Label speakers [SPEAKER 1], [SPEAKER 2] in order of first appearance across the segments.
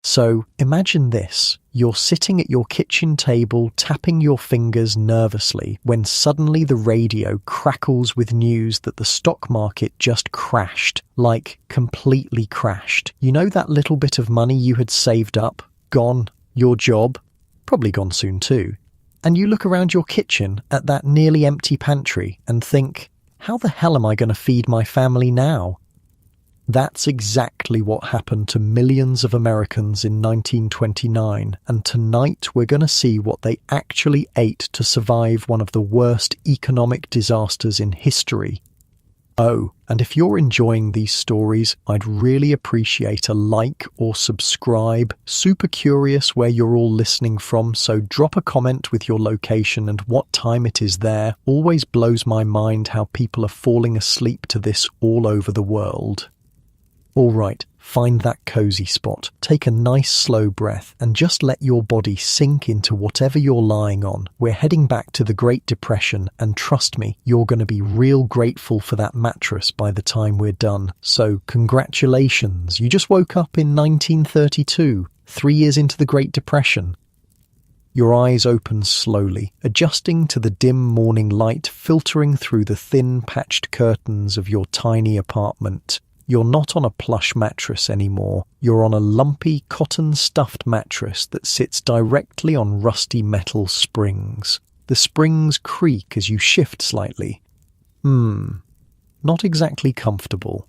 [SPEAKER 1] So imagine this. You're sitting at your kitchen table, tapping your fingers nervously, when suddenly the radio crackles with news that the stock market just crashed, like completely crashed. You know that little bit of money you had saved up? Gone. Your job? Probably gone soon too. And you look around your kitchen at that nearly empty pantry and think, how the hell am I going to feed my family now? That's exactly what happened to millions of Americans in 1929, and tonight we're going to see what they actually ate to survive one of the worst economic disasters in history. Oh, and if you're enjoying these stories, I'd really appreciate a like or subscribe. Super curious where you're all listening from, so drop a comment with your location and what time it is there. Always blows my mind how people are falling asleep to this all over the world. All right, find that cozy spot, take a nice slow breath, and just let your body sink into whatever you're lying on. We're heading back to the Great Depression, and trust me, you're going to be real grateful for that mattress by the time we're done. So congratulations, you just woke up in 1932, 3 years into the Great Depression. Your eyes open slowly, adjusting to the dim morning light filtering through the thin patched curtains of your tiny apartment. You're not on a plush mattress anymore. You're on a lumpy, cotton-stuffed mattress that sits directly on rusty metal springs. The springs creak as you shift slightly. Not exactly comfortable.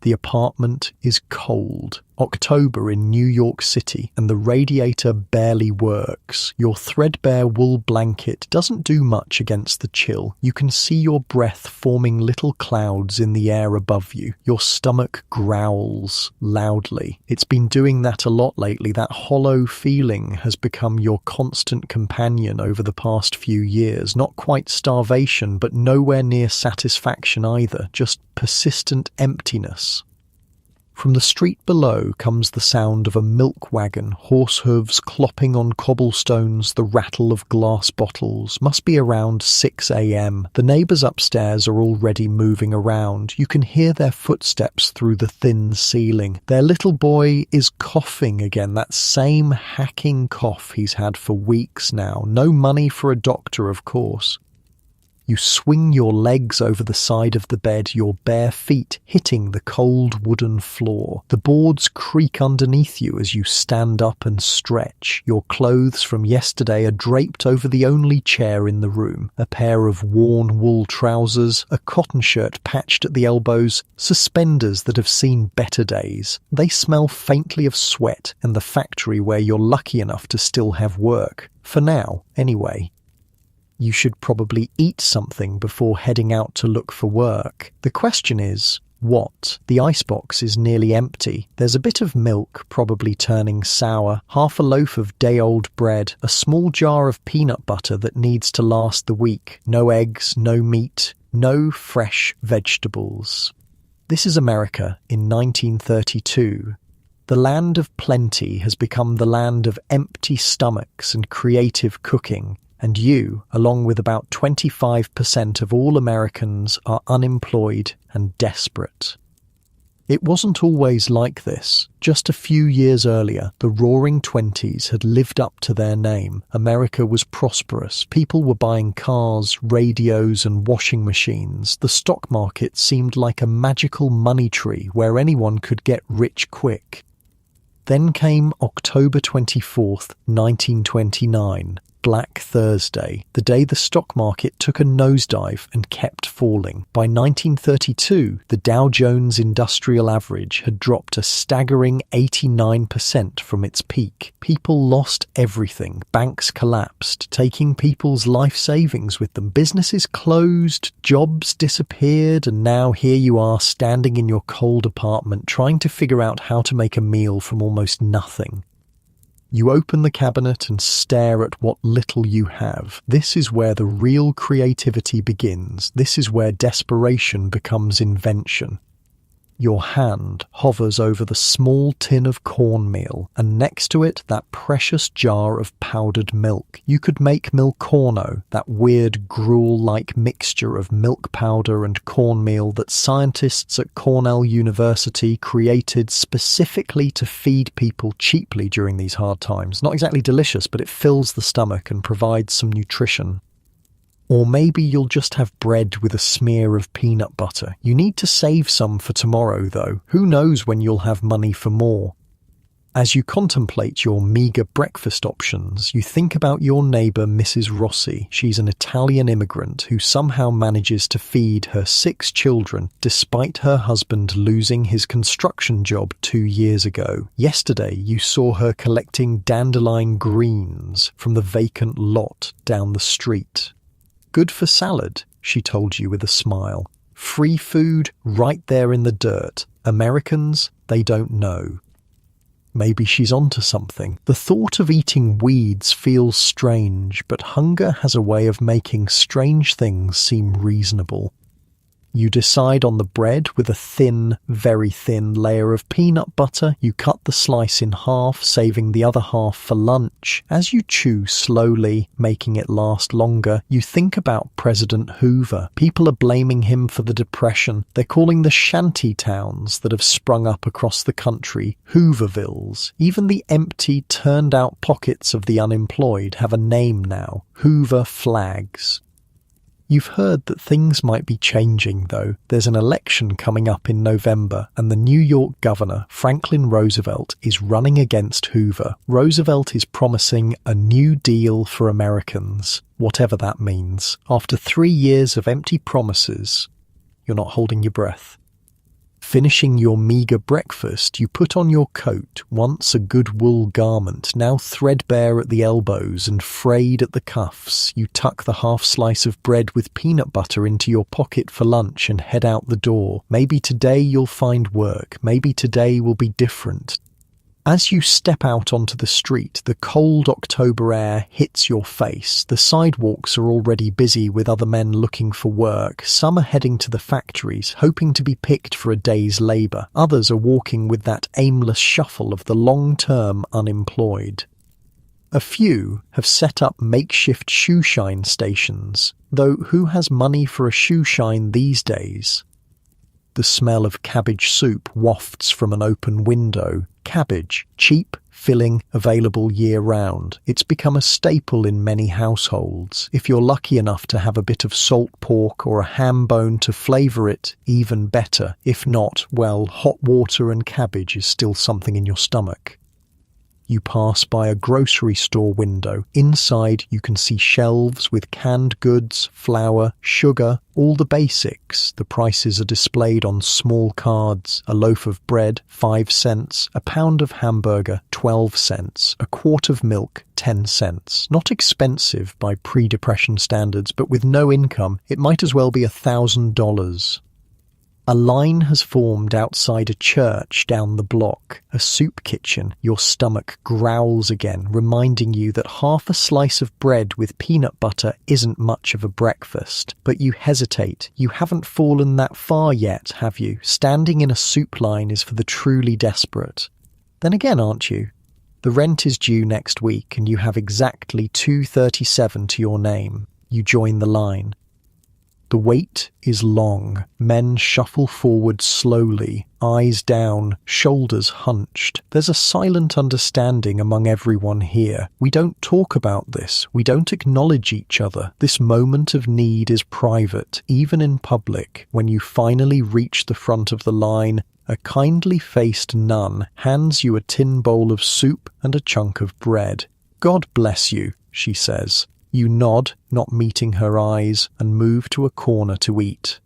[SPEAKER 1] The apartment is cold. October in New York City, and the radiator barely works. Your threadbare wool blanket doesn't do much against the chill. You can see your breath forming little clouds in the air above you. Your stomach growls loudly. It's been doing that a lot lately. That hollow feeling has become your constant companion over the past few years. Not quite starvation, but nowhere near satisfaction either. Just persistent emptiness. From the street below comes the sound of a milk wagon, horse hooves clopping on cobblestones, the rattle of glass bottles. Must be around 6 a.m. The neighbours upstairs are already moving around. You can hear their footsteps through the thin ceiling. Their little boy is coughing again, that same hacking cough he's had for weeks now. No money for a doctor, of course. You swing your legs over the side of the bed, your bare feet hitting the cold wooden floor. The boards creak underneath you as you stand up and stretch. Your clothes from yesterday are draped over the only chair in the room. A pair of worn wool trousers, a cotton shirt patched at the elbows, suspenders that have seen better days. They smell faintly of sweat and the factory where you're lucky enough to still have work. For now, anyway. You should probably eat something before heading out to look for work. The question is, what? The icebox is nearly empty. There's a bit of milk, probably turning sour, half a loaf of day-old bread, a small jar of peanut butter that needs to last the week. No eggs, no meat, no fresh vegetables. This is America in 1932. The land of plenty has become the land of empty stomachs and creative cooking. And you, along with about 25% of all Americans, are unemployed and desperate. It wasn't always like this. Just a few years earlier, the Roaring Twenties had lived up to their name. America was prosperous. People were buying cars, radios, and washing machines. The stock market seemed like a magical money tree where anyone could get rich quick. Then came October 24th, 1929. Black Thursday, the day the stock market took a nosedive and kept falling. By 1932, the Dow Jones Industrial Average had dropped a staggering 89% from its peak. People lost everything. Banks collapsed, taking people's life savings with them. Businesses closed, jobs disappeared, and now here you are standing in your cold apartment trying to figure out how to make a meal from almost nothing. You open the cabinet and stare at what little you have. This is where the real creativity begins. This is where desperation becomes invention. Your hand hovers over the small tin of cornmeal, and next to it that precious jar of powdered milk. You could make Milcorno, that weird gruel-like mixture of milk powder and cornmeal that scientists at Cornell University created specifically to feed people cheaply during these hard times. Not exactly delicious, but it fills the stomach and provides some nutrition. Or maybe you'll just have bread with a smear of peanut butter. You need to save some for tomorrow, though. Who knows when you'll have money for more? As you contemplate your meagre breakfast options, you think about your neighbour Mrs. Rossi. She's an Italian immigrant who somehow manages to feed her 6 children despite her husband losing his construction job 2 years ago. Yesterday, you saw her collecting dandelion greens from the vacant lot down the street. Good for salad, she told you with a smile. Free food right there in the dirt. Americans, they don't know. Maybe she's onto something. The thought of eating weeds feels strange, but hunger has a way of making strange things seem reasonable. You decide on the bread with a thin, very thin layer of peanut butter. You cut the slice in half, saving the other half for lunch. As you chew slowly, making it last longer, you think about President Hoover. People are blaming him for the Depression. They're calling the shanty towns that have sprung up across the country Hoovervilles. Even the empty, turned-out pockets of the unemployed have a name now: Hoover Flags. You've heard that things might be changing, though. There's an election coming up in November, and the New York governor, Franklin Roosevelt, is running against Hoover. Roosevelt is promising a New Deal for Americans, whatever that means. After 3 years of empty promises, you're not holding your breath. Finishing your meagre breakfast, you put on your coat, once a good wool garment, now threadbare at the elbows and frayed at the cuffs. You tuck the half slice of bread with peanut butter into your pocket for lunch and head out the door. Maybe today you'll find work. Maybe today will be different. As you step out onto the street, the cold October air hits your face. The sidewalks are already busy with other men looking for work. Some are heading to the factories, hoping to be picked for a day's labour. Others are walking with that aimless shuffle of the long-term unemployed. A few have set up makeshift shoeshine stations, though who has money for a shoeshine these days? The smell of cabbage soup wafts from an open window. Cabbage, cheap, filling, available year-round. It's become a staple in many households. If you're lucky enough to have a bit of salt pork or a ham bone to flavour it, even better. If not, well, hot water and cabbage is still something in your stomach. You pass by a grocery store window. Inside, you can see shelves with canned goods, flour, sugar, all the basics. The prices are displayed on small cards. A loaf of bread, 5 cents. A pound of hamburger, 12 cents. A quart of milk, 10 cents. Not expensive by pre-Depression standards, but with no income, it might as well be $1,000. A line has formed outside a church down the block, a soup kitchen. Your stomach growls again, reminding you that half a slice of bread with peanut butter isn't much of a breakfast. But you hesitate. You haven't fallen that far yet, have you? Standing in a soup line is for the truly desperate. Then again, aren't you? The rent is due next week, and you have exactly $2.37 to your name. You join the line. The wait is long. Men shuffle forward slowly, eyes down, shoulders hunched. There's a silent understanding among everyone here. We don't talk about this. We don't acknowledge each other. This moment of need is private, even in public. When you finally reach the front of the line, a kindly-faced nun hands you a tin bowl of soup and a chunk of bread. "God bless you," she says. You nod, not meeting her eyes, and move to a corner to eat.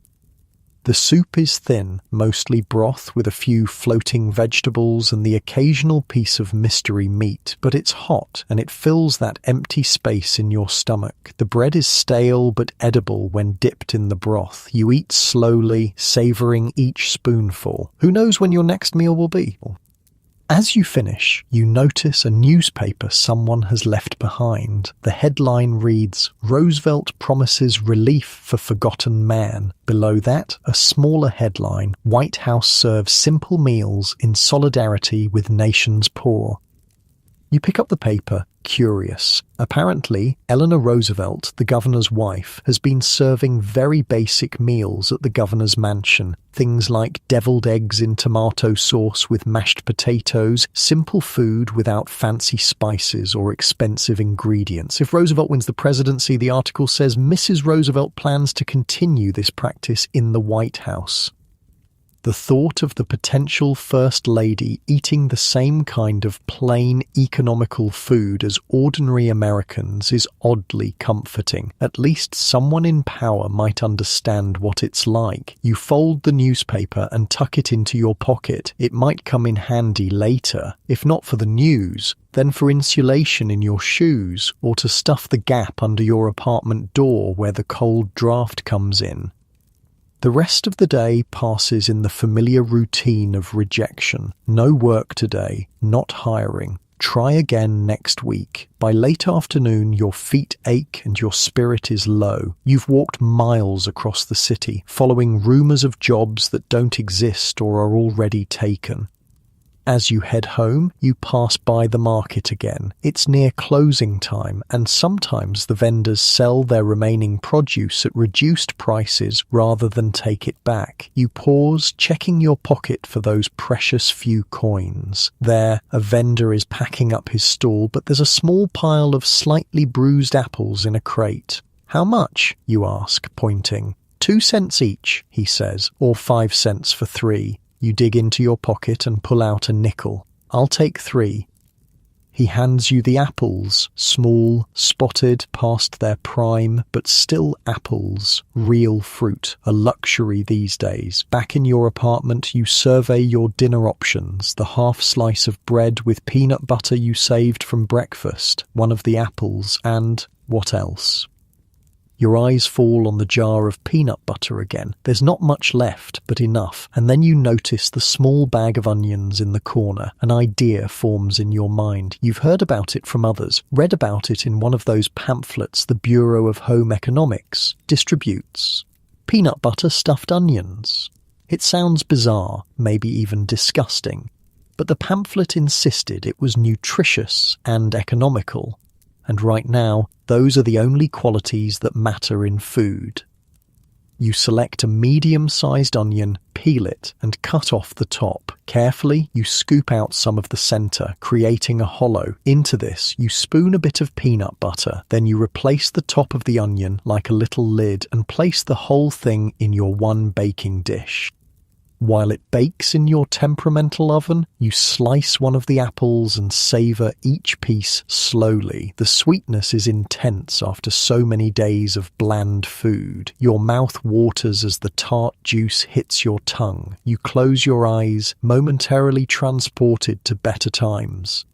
[SPEAKER 1] The soup is thin, mostly broth with a few floating vegetables and the occasional piece of mystery meat, but it's hot and it fills that empty space in your stomach. The bread is stale but edible when dipped in the broth. You eat slowly, savouring each spoonful. Who knows when your next meal will be? As you finish, you notice a newspaper someone has left behind. The headline reads, "Roosevelt promises relief for forgotten man." Below that, a smaller headline, "White House serves simple meals in solidarity with nation's poor." You pick up the paper, curious. Apparently, Eleanor Roosevelt, the governor's wife, has been serving very basic meals at the governor's mansion. Things like deviled eggs in tomato sauce with mashed potatoes, simple food without fancy spices or expensive ingredients. If Roosevelt wins the presidency, the article says Mrs. Roosevelt plans to continue this practice in the White House. The thought of the potential First Lady eating the same kind of plain, economical food as ordinary Americans is oddly comforting. At least someone in power might understand what it's like. You fold the newspaper and tuck it into your pocket. It might come in handy later, if not for the news, then for insulation in your shoes, or to stuff the gap under your apartment door where the cold draft comes in. The rest of the day passes in the familiar routine of rejection. No work today, not hiring. Try again next week. By late afternoon, your feet ache and your spirit is low. You've walked miles across the city, following rumors of jobs that don't exist or are already taken. As you head home, you pass by the market again. It's near closing time, and sometimes the vendors sell their remaining produce at reduced prices rather than take it back. You pause, checking your pocket for those precious few coins. There, a vendor is packing up his stall, but there's a small pile of slightly bruised apples in a crate. "How much?" you ask, pointing. 2 cents each, he says, or 5 cents for 3. You dig into your pocket and pull out a nickel. "I'll take 3. He hands you the apples, small, spotted, past their prime, but still apples, real fruit, a luxury these days. Back in your apartment, you survey your dinner options, the half slice of bread with peanut butter you saved from breakfast, one of the apples, and what else? Your eyes fall on the jar of peanut butter again. There's not much left, but enough. And then you notice the small bag of onions in the corner. An idea forms in your mind. You've heard about it from others, read about it in one of those pamphlets the Bureau of Home Economics distributes. Peanut butter stuffed onions. It sounds bizarre, maybe even disgusting. But the pamphlet insisted it was nutritious and economical. And right now, those are the only qualities that matter in food. You select a medium-sized onion, peel it, and cut off the top. Carefully, you scoop out some of the center, creating a hollow. Into this, you spoon a bit of peanut butter. Then you replace the top of the onion like a little lid and place the whole thing in your one baking dish. While it bakes in your temperamental oven, you slice one of the apples and savor each piece slowly. The sweetness is intense after so many days of bland food. Your mouth waters as the tart juice hits your tongue. You close your eyes, momentarily transported to better times.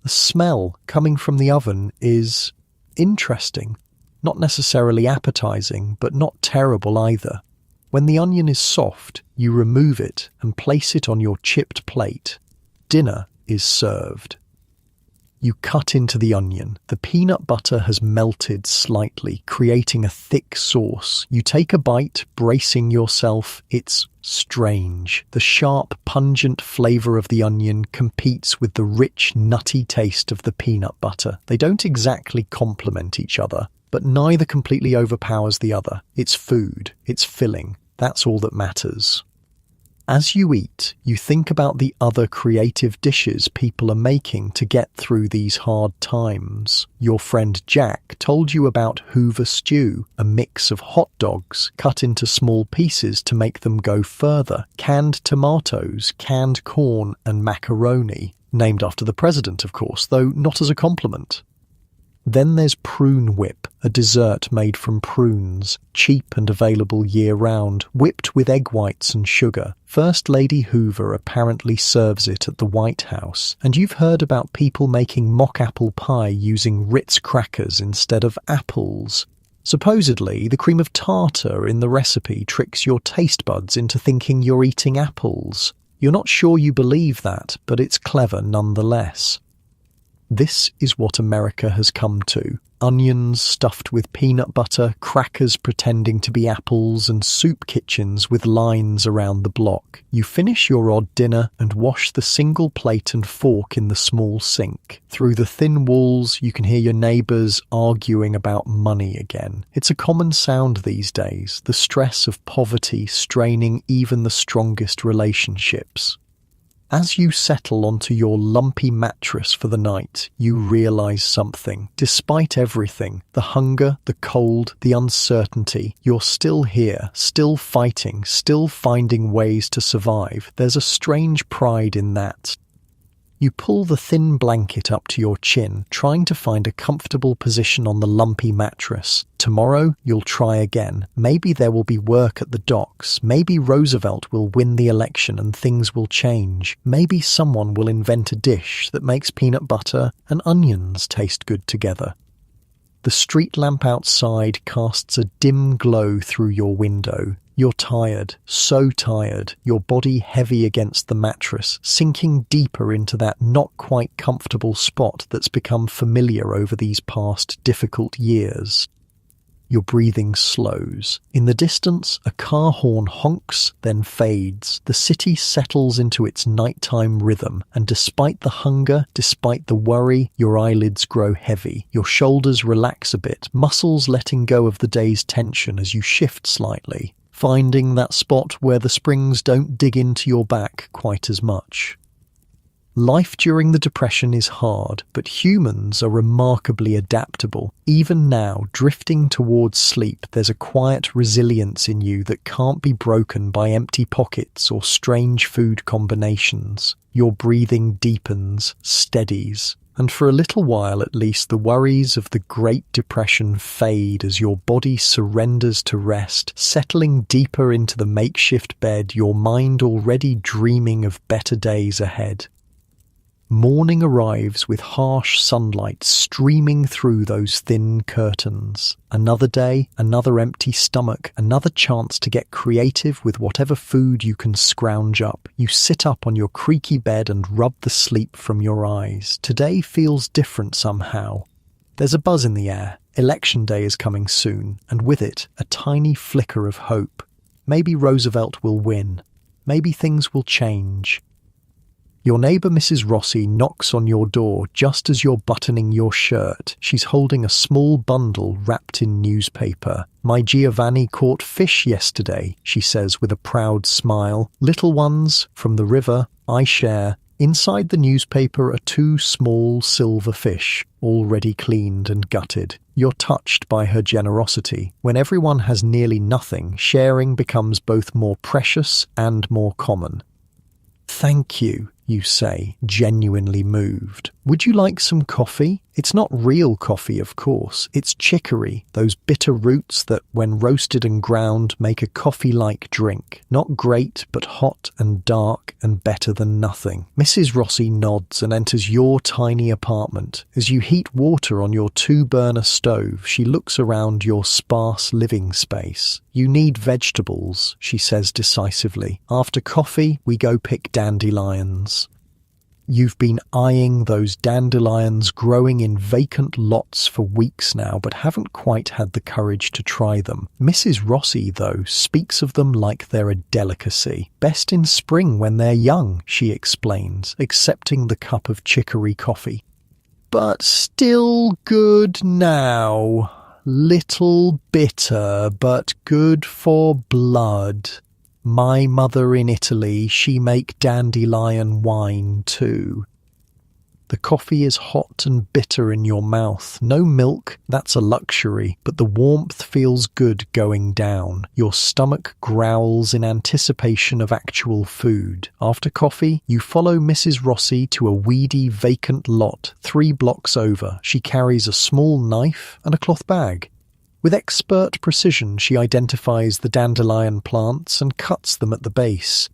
[SPEAKER 1] The smell coming from the oven is interesting. Not necessarily appetizing, but not terrible either. When the onion is soft, you remove it and place it on your chipped plate. Dinner is served. You cut into the onion. The peanut butter has melted slightly, creating a thick sauce. You take a bite, bracing yourself. It's strange. The sharp, pungent flavor of the onion competes with the rich, nutty taste of the peanut butter. They don't exactly complement each other, but neither completely overpowers the other. It's food. It's filling. That's all that matters. As you eat, you think about the other creative dishes people are making to get through these hard times. Your friend Jack told you about Hoover stew, a mix of hot dogs cut into small pieces to make them go further, canned tomatoes, canned corn, and macaroni, named after the president, of course, though not as a compliment. Then there's prune whip, a dessert made from prunes, cheap and available year-round, whipped with egg whites and sugar. First Lady Hoover apparently serves it at the White House, and you've heard about people making mock apple pie using Ritz crackers instead of apples. Supposedly, the cream of tartar in the recipe tricks your taste buds into thinking you're eating apples. You're not sure you believe that, but it's clever nonetheless. This is what America has come to. Onions stuffed with peanut butter, crackers pretending to be apples, and soup kitchens with lines around the block. You finish your odd dinner and wash the single plate and fork in the small sink. Through the thin walls, you can hear your neighbours arguing about money again. It's a common sound these days, the stress of poverty straining even the strongest relationships. As you settle onto your lumpy mattress for the night, you realise something. Despite everything, the hunger, the cold, the uncertainty, you're still here, still fighting, still finding ways to survive. There's a strange pride in that. You pull the thin blanket up to your chin, trying to find a comfortable position on the lumpy mattress. Tomorrow, you'll try again. Maybe there will be work at the docks. Maybe Roosevelt will win the election and things will change. Maybe someone will invent a dish that makes peanut butter and onions taste good together. The street lamp outside casts a dim glow through your window. You're tired, so tired, your body heavy against the mattress, sinking deeper into that not quite comfortable spot that's become familiar over these past difficult years. Your breathing slows. In the distance, a car horn honks, then fades. The city settles into its nighttime rhythm, and despite the hunger, despite the worry, your eyelids grow heavy. Your shoulders relax a bit, muscles letting go of the day's tension as you shift slightly, finding that spot where the springs don't dig into your back quite as much. Life during the Depression is hard, but humans are remarkably adaptable. Even now, drifting towards sleep, there's a quiet resilience in you that can't be broken by empty pockets or strange food combinations. Your breathing deepens, steadies, and for a little while at least the worries of the Great Depression fade as your body surrenders to rest, settling deeper into the makeshift bed, your mind already dreaming of better days ahead. Morning arrives with harsh sunlight streaming through those thin curtains. Another day, another empty stomach, another chance to get creative with whatever food you can scrounge up. You sit up on your creaky bed and rub the sleep from your eyes. Today feels different somehow. There's a buzz in the air. Election day is coming soon, and with it, a tiny flicker of hope. Maybe Roosevelt will win. Maybe things will change. Your neighbour Mrs. Rossi knocks on your door just as you're buttoning your shirt. She's holding a small bundle wrapped in newspaper. "My Giovanni caught fish yesterday," she says with a proud smile. "Little ones, from the river, I share." Inside the newspaper are 2 small silver fish, already cleaned and gutted. You're touched by her generosity. When everyone has nearly nothing, sharing becomes both more precious and more common. "Thank you," you say, genuinely moved. "Would you like some coffee?" It's not real coffee, of course. It's chicory, those bitter roots that, when roasted and ground, make a coffee-like drink. Not great, but hot and dark and better than nothing. Mrs. Rossi nods and enters your tiny apartment. As you heat water on your 2-burner stove, she looks around your sparse living space. "You need vegetables," she says decisively. "After coffee, we go pick dandelions." You've been eyeing those dandelions growing in vacant lots for weeks now, but haven't quite had the courage to try them. Mrs. Rossi, though, speaks of them like they're a delicacy. "Best in spring when they're young," she explains, accepting the cup of chicory coffee. "But still good now. Little bitter, but good for blood. My mother in Italy, she make dandelion wine too." The coffee is hot and bitter in your mouth. No milk, that's a luxury, but the warmth feels good going down. Your stomach growls in anticipation of actual food. After coffee, you follow Mrs. Rossi to a weedy, vacant lot 3 blocks over. She carries a small knife and a cloth bag. With expert precision, she identifies the dandelion plants and cuts them at the base.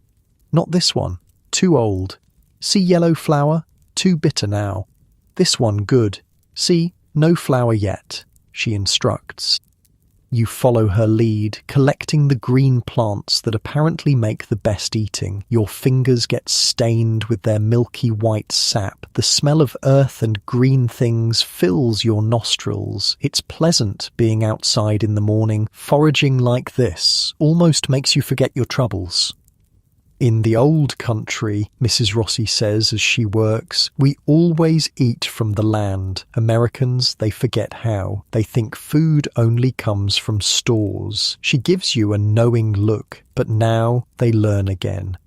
[SPEAKER 1] "Not this one. Too old. See yellow flower? Too bitter now. This one good. See, no flower yet," she instructs. You follow her lead, collecting the green plants that apparently make the best eating. Your fingers get stained with their milky white sap. The smell of earth and green things fills your nostrils. It's pleasant being outside in the morning. Foraging like this almost makes you forget your troubles. In the old country, Mrs. Rossi says as she works, we always eat from the land. Americans, they forget how. They think food only comes from stores. She gives you a knowing look, but now they learn again.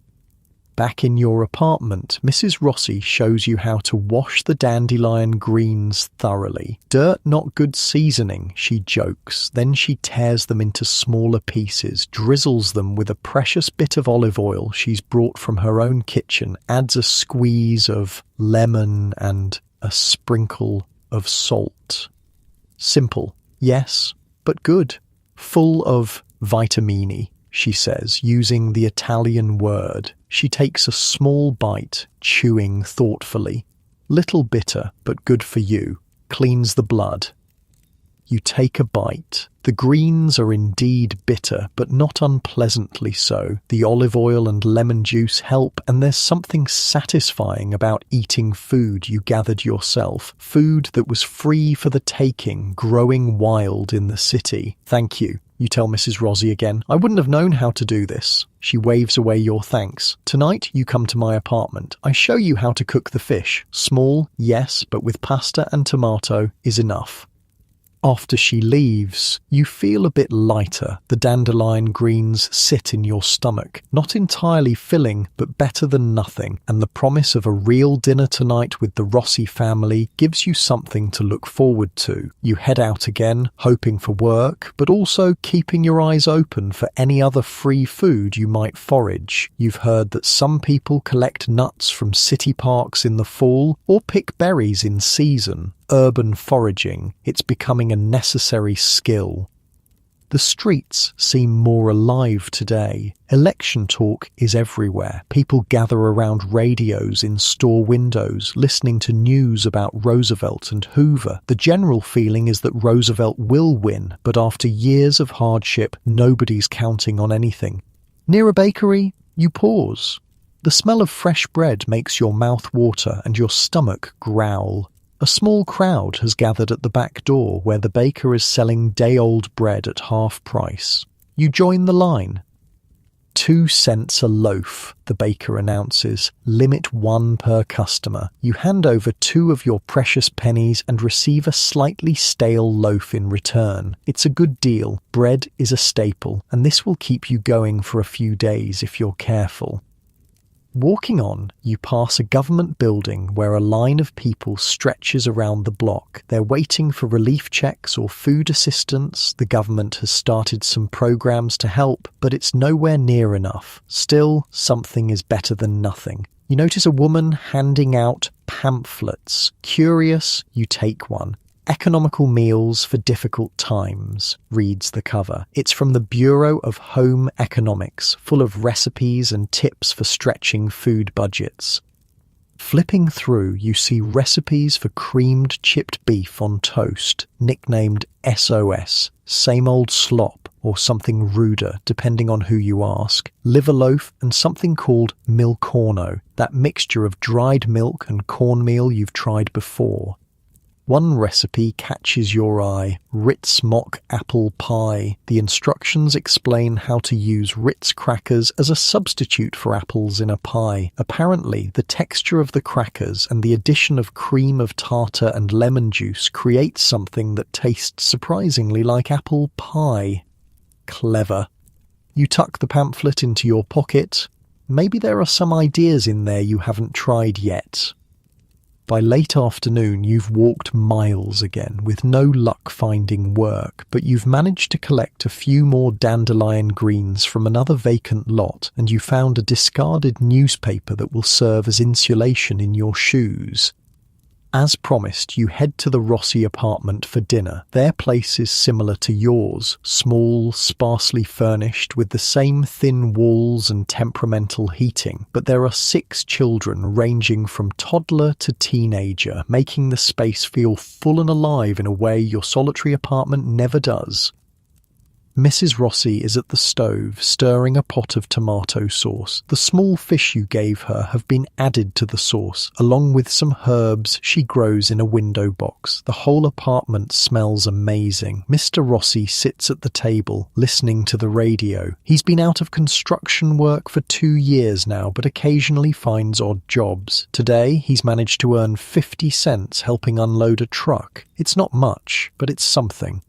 [SPEAKER 1] Back in your apartment, Mrs. Rossi shows you how to wash the dandelion greens thoroughly. Dirt not good seasoning, she jokes. Then she tears them into smaller pieces, drizzles them with a precious bit of olive oil she's brought from her own kitchen, adds a squeeze of lemon and a sprinkle of salt. Simple, yes, but good. Full of vitamini, she says, using the Italian word. She takes a small bite, chewing thoughtfully. Little bitter, but good for you. Cleans the blood. You take a bite. The greens are indeed bitter, but not unpleasantly so. The olive oil and lemon juice help, and there's something satisfying about eating food you gathered yourself. Food that was free for the taking, growing wild in the city. Thank you. You tell Mrs. Rossi again. I wouldn't have known how to do this. She waves away your thanks. Tonight you come to my apartment. I show you how to cook the fish. Small, yes, but with pasta and tomato is enough. After she leaves, you feel a bit lighter. The dandelion greens sit in your stomach. Not entirely filling, but better than nothing. And the promise of a real dinner tonight with the Rossi family gives you something to look forward to. You head out again, hoping for work, but also keeping your eyes open for any other free food you might forage. You've heard that some people collect nuts from city parks in the fall or pick berries in season. Urban foraging, it's becoming a necessary skill. The streets seem more alive today. Election talk is everywhere. People gather around radios in store windows, listening to news about Roosevelt and Hoover. The general feeling is that Roosevelt will win, but after years of hardship, nobody's counting on anything. Near a bakery, you pause. The smell of fresh bread makes your mouth water and your stomach growl. A small crowd has gathered at the back door where the baker is selling day-old bread at half price. You join the line. 2 cents a loaf, the baker announces. Limit 1 per customer. You hand over 2 of your precious pennies and receive a slightly stale loaf in return. It's a good deal. Bread is a staple, and this will keep you going for a few days if you're careful. Walking on, you pass a government building where a line of people stretches around the block. They're waiting for relief checks or food assistance. The government has started some programs to help, but it's nowhere near enough. Still, something is better than nothing. You notice a woman handing out pamphlets. Curious, you take one. Economical Meals for Difficult Times, reads the cover. It's from the Bureau of Home Economics, full of recipes and tips for stretching food budgets. Flipping through, you see recipes for creamed chipped beef on toast, nicknamed SOS, same old slop, or something ruder, depending on who you ask, liver loaf, and something called milcorno, that mixture of dried milk and cornmeal you've tried before. One recipe catches your eye, Ritz mock apple pie. The instructions explain how to use Ritz crackers as a substitute for apples in a pie. Apparently, the texture of the crackers and the addition of cream of tartar and lemon juice creates something that tastes surprisingly like apple pie. Clever. You tuck the pamphlet into your pocket. Maybe there are some ideas in there you haven't tried yet. By late afternoon, you've walked miles again, with no luck finding work, but you've managed to collect a few more dandelion greens from another vacant lot, and you found a discarded newspaper that will serve as insulation in your shoes. As promised, you head to the Rossi apartment for dinner. Their place is similar to yours, small, sparsely furnished, with the same thin walls and temperamental heating. But there are 6 children ranging from toddler to teenager, making the space feel full and alive in a way your solitary apartment never does. Mrs. Rossi is at the stove, stirring a pot of tomato sauce. The small fish you gave her have been added to the sauce, along with some herbs she grows in a window box. The whole apartment smells amazing. Mr. Rossi sits at the table, listening to the radio. He's been out of construction work for 2 years now, but occasionally finds odd jobs. Today, he's managed to earn 50 cents helping unload a truck. It's not much, but it's something.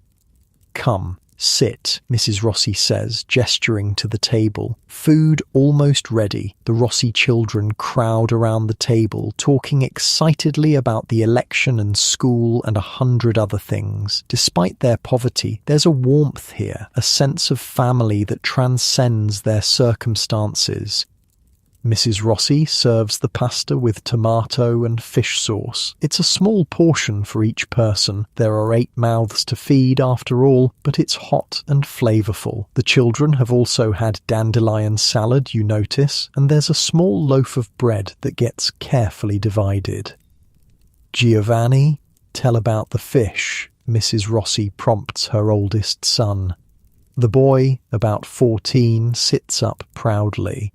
[SPEAKER 1] "Come. Sit," Mrs. Rossi says, gesturing to the table. Food almost ready. The Rossi children crowd around the table, talking excitedly about the election and school and 100 other things. Despite their poverty, there's a warmth here, a sense of family that transcends their circumstances. Mrs. Rossi serves the pasta with tomato and fish sauce. It's a small portion for each person. There are 8 mouths to feed after all, but it's hot and flavourful. The children have also had dandelion salad, you notice, and there's a small loaf of bread that gets carefully divided. "Giovanni, tell about the fish," Mrs. Rossi prompts her oldest son. The boy, about 14, sits up proudly.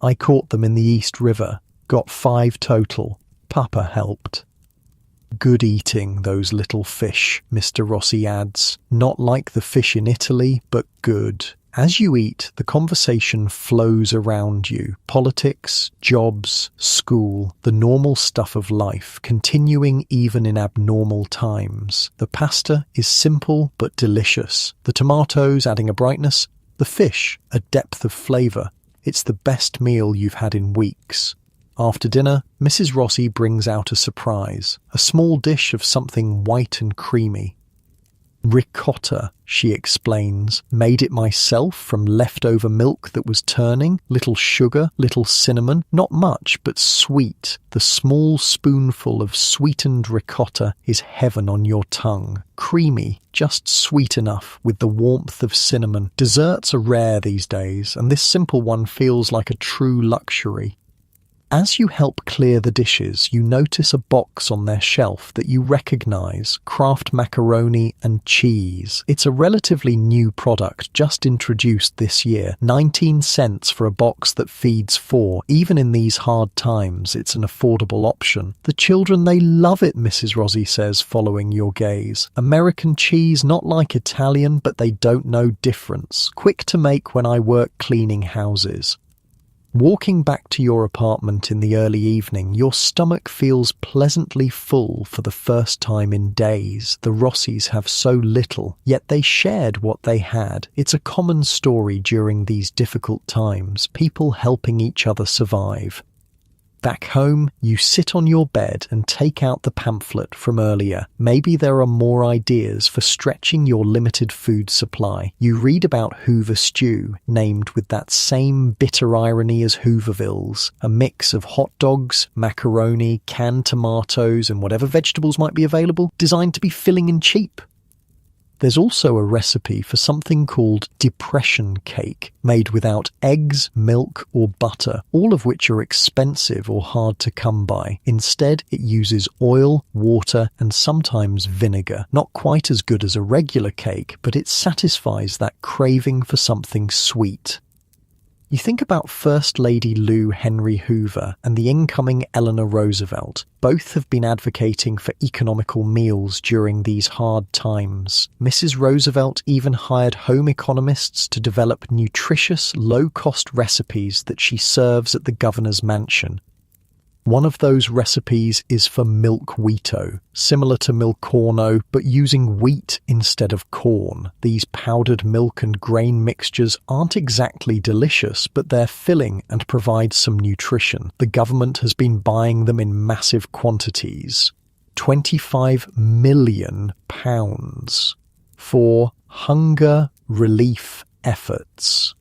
[SPEAKER 1] "I caught them in the East River. Got 5 total. Papa helped." "Good eating, those little fish," Mr. Rossi adds. "Not like the fish in Italy, but good." As you eat, the conversation flows around you. Politics, jobs, school, the normal stuff of life, continuing even in abnormal times. The pasta is simple but delicious. The tomatoes adding a brightness. The fish, a depth of flavour. It's the best meal you've had in weeks. After dinner, Mrs. Rossi brings out a surprise, a small dish of something white and creamy. "Ricotta," she explains. "Made it myself from leftover milk that was turning, little sugar, little cinnamon, not much, but sweet. The small spoonful of sweetened ricotta is heaven on your tongue. Creamy, just sweet enough, with the warmth of cinnamon. Desserts are rare these days, and this simple one feels like a true luxury." As you help clear the dishes, you notice a box on their shelf that you recognise, Kraft macaroni and cheese. It's a relatively new product, just introduced this year. 19 cents for a box that feeds 4. Even in these hard times, it's an affordable option. "The children, they love it," Mrs. Rossi says, following your gaze. "American cheese, not like Italian, but they don't know difference. Quick to make when I work cleaning houses." Walking back to your apartment in the early evening, your stomach feels pleasantly full for the first time in days. The Rossis have so little, yet they shared what they had. It's a common story during these difficult times, people helping each other survive. Back home, you sit on your bed and take out the pamphlet from earlier. Maybe there are more ideas for stretching your limited food supply. You read about Hoover stew, named with that same bitter irony as Hoovervilles, a mix of hot dogs, macaroni, canned tomatoes, and whatever vegetables might be available, designed to be filling and cheap. There's also a recipe for something called depression cake, made without eggs, milk, or butter, all of which are expensive or hard to come by. Instead, it uses oil, water, and sometimes vinegar. Not quite as good as a regular cake, but it satisfies that craving for something sweet. You think about First Lady Lou Henry Hoover and the incoming Eleanor Roosevelt. Both have been advocating for economical meals during these hard times. Mrs. Roosevelt even hired home economists to develop nutritious, low-cost recipes that she serves at the governor's mansion. One of those recipes is for milk-wheato, similar to milcorno, but using wheat instead of corn. These powdered milk and grain mixtures aren't exactly delicious, but they're filling and provide some nutrition. The government has been buying them in massive quantities. £25 million for hunger relief efforts.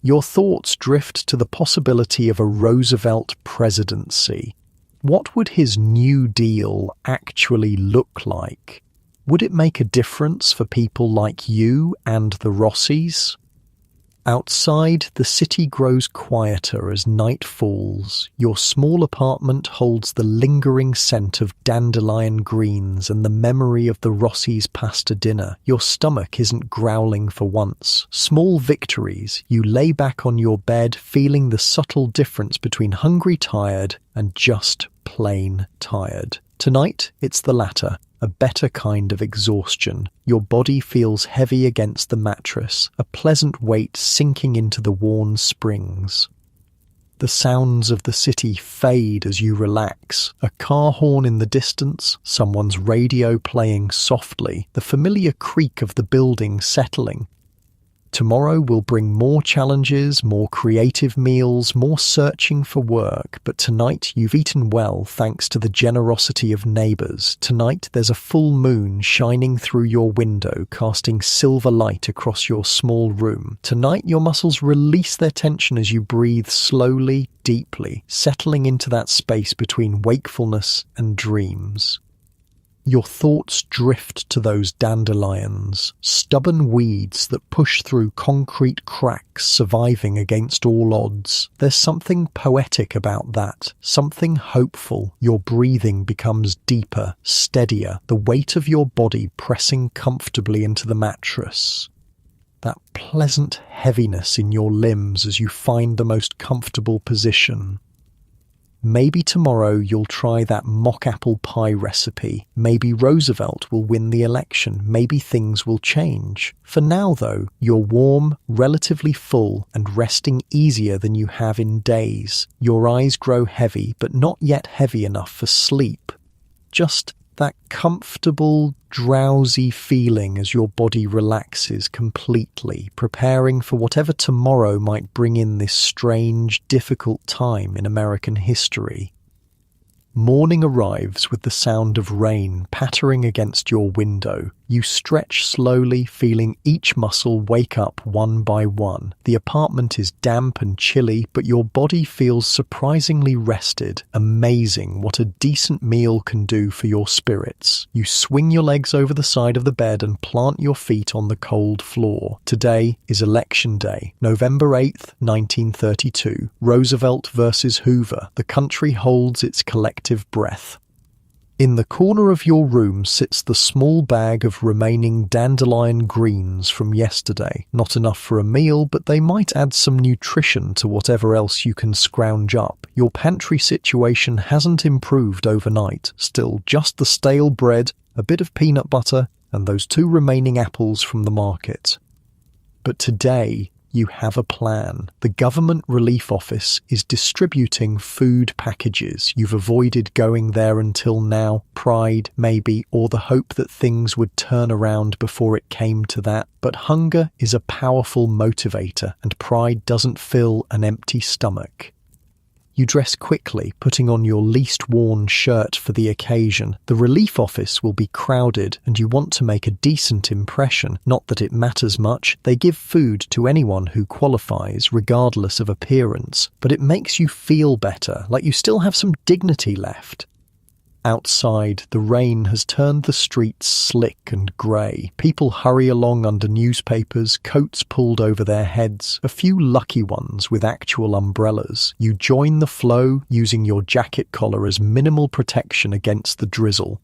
[SPEAKER 1] Your thoughts drift to the possibility of a Roosevelt presidency. What would his New Deal actually look like? Would it make a difference for people like you and the Rossis? Outside, the city grows quieter as night falls. Your small apartment holds the lingering scent of dandelion greens and the memory of the Rossi's pasta dinner. Your stomach isn't growling for once. Small victories. You lay back on your bed, feeling the subtle difference between hungry tired and just plain tired. Tonight, it's the latter. A better kind of exhaustion. Your body feels heavy against the mattress, a pleasant weight sinking into the worn springs. The sounds of the city fade as you relax. A car horn in the distance, someone's radio playing softly, the familiar creak of the building settling. Tomorrow will bring more challenges, more creative meals, more searching for work, but tonight you've eaten well thanks to the generosity of neighbours. Tonight there's a full moon shining through your window, casting silver light across your small room. Tonight your muscles release their tension as you breathe slowly, deeply, settling into that space between wakefulness and dreams. Your thoughts drift to those dandelions, stubborn weeds that push through concrete cracks, surviving against all odds. There's something poetic about that, something hopeful. Your breathing becomes deeper, steadier, the weight of your body pressing comfortably into the mattress. That pleasant heaviness in your limbs as you find the most comfortable position. Maybe tomorrow you'll try that mock apple pie recipe. Maybe Roosevelt will win the election. Maybe things will change. For now, though, you're warm, relatively full, and resting easier than you have in days. Your eyes grow heavy, but not yet heavy enough for sleep. Just that comfortable, drowsy feeling as your body relaxes completely, preparing for whatever tomorrow might bring in this strange, difficult time in American history. Morning arrives with the sound of rain pattering against your window. You stretch slowly, feeling each muscle wake up one by one. The apartment is damp and chilly, but your body feels surprisingly rested. Amazing what a decent meal can do for your spirits. You swing your legs over the side of the bed and plant your feet on the cold floor. Today is Election Day, November 8th, 1932. Roosevelt versus Hoover. The country holds its collective breath. In the corner of your room sits the small bag of remaining dandelion greens from yesterday. Not enough for a meal, but they might add some nutrition to whatever else you can scrounge up. Your pantry situation hasn't improved overnight. Still, just the stale bread, a bit of peanut butter, and those 2 remaining apples from the market. But today, you have a plan. The Government Relief Office is distributing food packages. You've avoided going there until now. Pride, maybe, or the hope that things would turn around before it came to that. But hunger is a powerful motivator, and pride doesn't fill an empty stomach. You dress quickly, putting on your least worn shirt for the occasion. The relief office will be crowded, and you want to make a decent impression. Not that it matters much. They give food to anyone who qualifies, regardless of appearance. But it makes you feel better, like you still have some dignity left. Outside, the rain has turned the streets slick and grey. People hurry along under newspapers, coats pulled over their heads, a few lucky ones with actual umbrellas. You join the flow, using your jacket collar as minimal protection against the drizzle.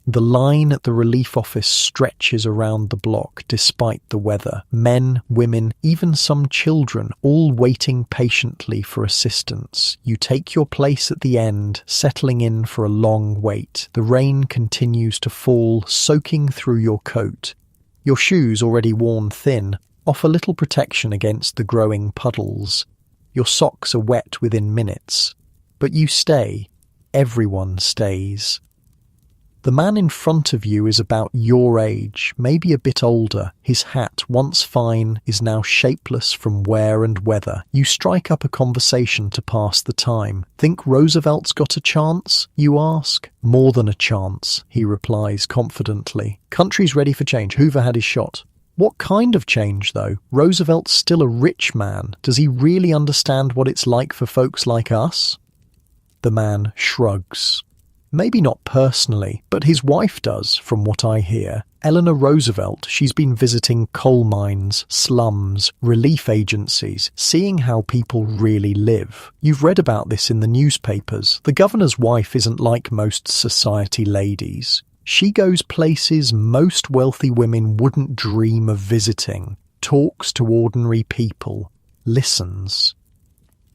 [SPEAKER 1] The line at the relief office stretches around the block despite the weather. Men, women, even some children, all waiting patiently for assistance. You take your place at the end, settling in for a long wait. The rain continues to fall, soaking through your coat. Your shoes, already worn thin, offer little protection against the growing puddles. Your socks are wet within minutes. But you stay. Everyone stays. The man in front of you is about your age, maybe a bit older. His hat, once fine, is now shapeless from wear and weather. You strike up a conversation to pass the time. Think Roosevelt's got a chance, you ask? More than a chance, he replies confidently. Country's ready for change. Hoover had his shot. What kind of change, though? Roosevelt's still a rich man. Does he really understand what it's like for folks like us? The man shrugs. Maybe not personally, but his wife does, from what I hear. Eleanor Roosevelt, she's been visiting coal mines, slums, relief agencies, seeing how people really live. You've read about this in the newspapers. The governor's wife isn't like most society ladies. She goes places most wealthy women wouldn't dream of visiting, talks to ordinary people, listens.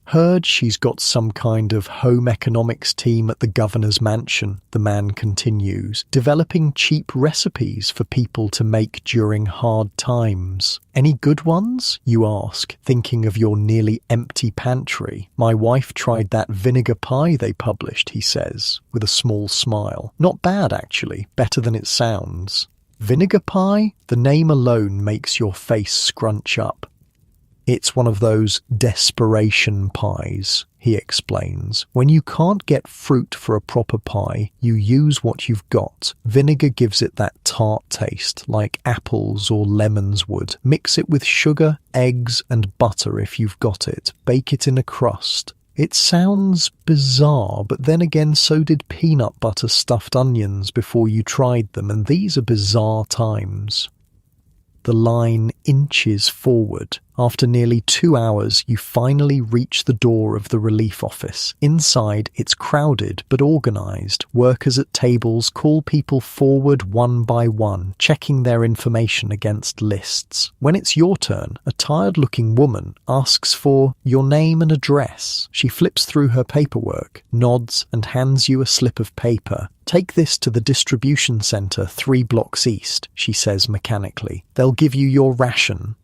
[SPEAKER 1] Heard she's got some kind of home economics team at the governor's mansion, the man continues, developing cheap recipes for people to make during hard times. Any good ones, you ask, thinking of your nearly empty pantry. My wife tried that vinegar pie they published, he says, with a small smile. Not bad, actually, better than it sounds. Vinegar pie? The name alone makes your face scrunch up. It's one of those desperation pies, he explains. When you can't get fruit for a proper pie, you use what you've got. Vinegar gives it that tart taste, like apples or lemons would. Mix it with sugar, eggs, and butter if you've got it. Bake it in a crust. It sounds bizarre, but then again so did peanut butter stuffed onions before you tried them, and these are bizarre times. The line inches forward. After nearly 2 hours, you finally reach the door of the relief office. Inside, it's crowded but organised. Workers at tables call people forward one by one, checking their information against lists. When it's your turn, a tired-looking woman asks for your name and address. She flips through her paperwork, nods, and hands you a slip of paper. Take this to the distribution centre 3 blocks east, she says mechanically. They'll give you your ration.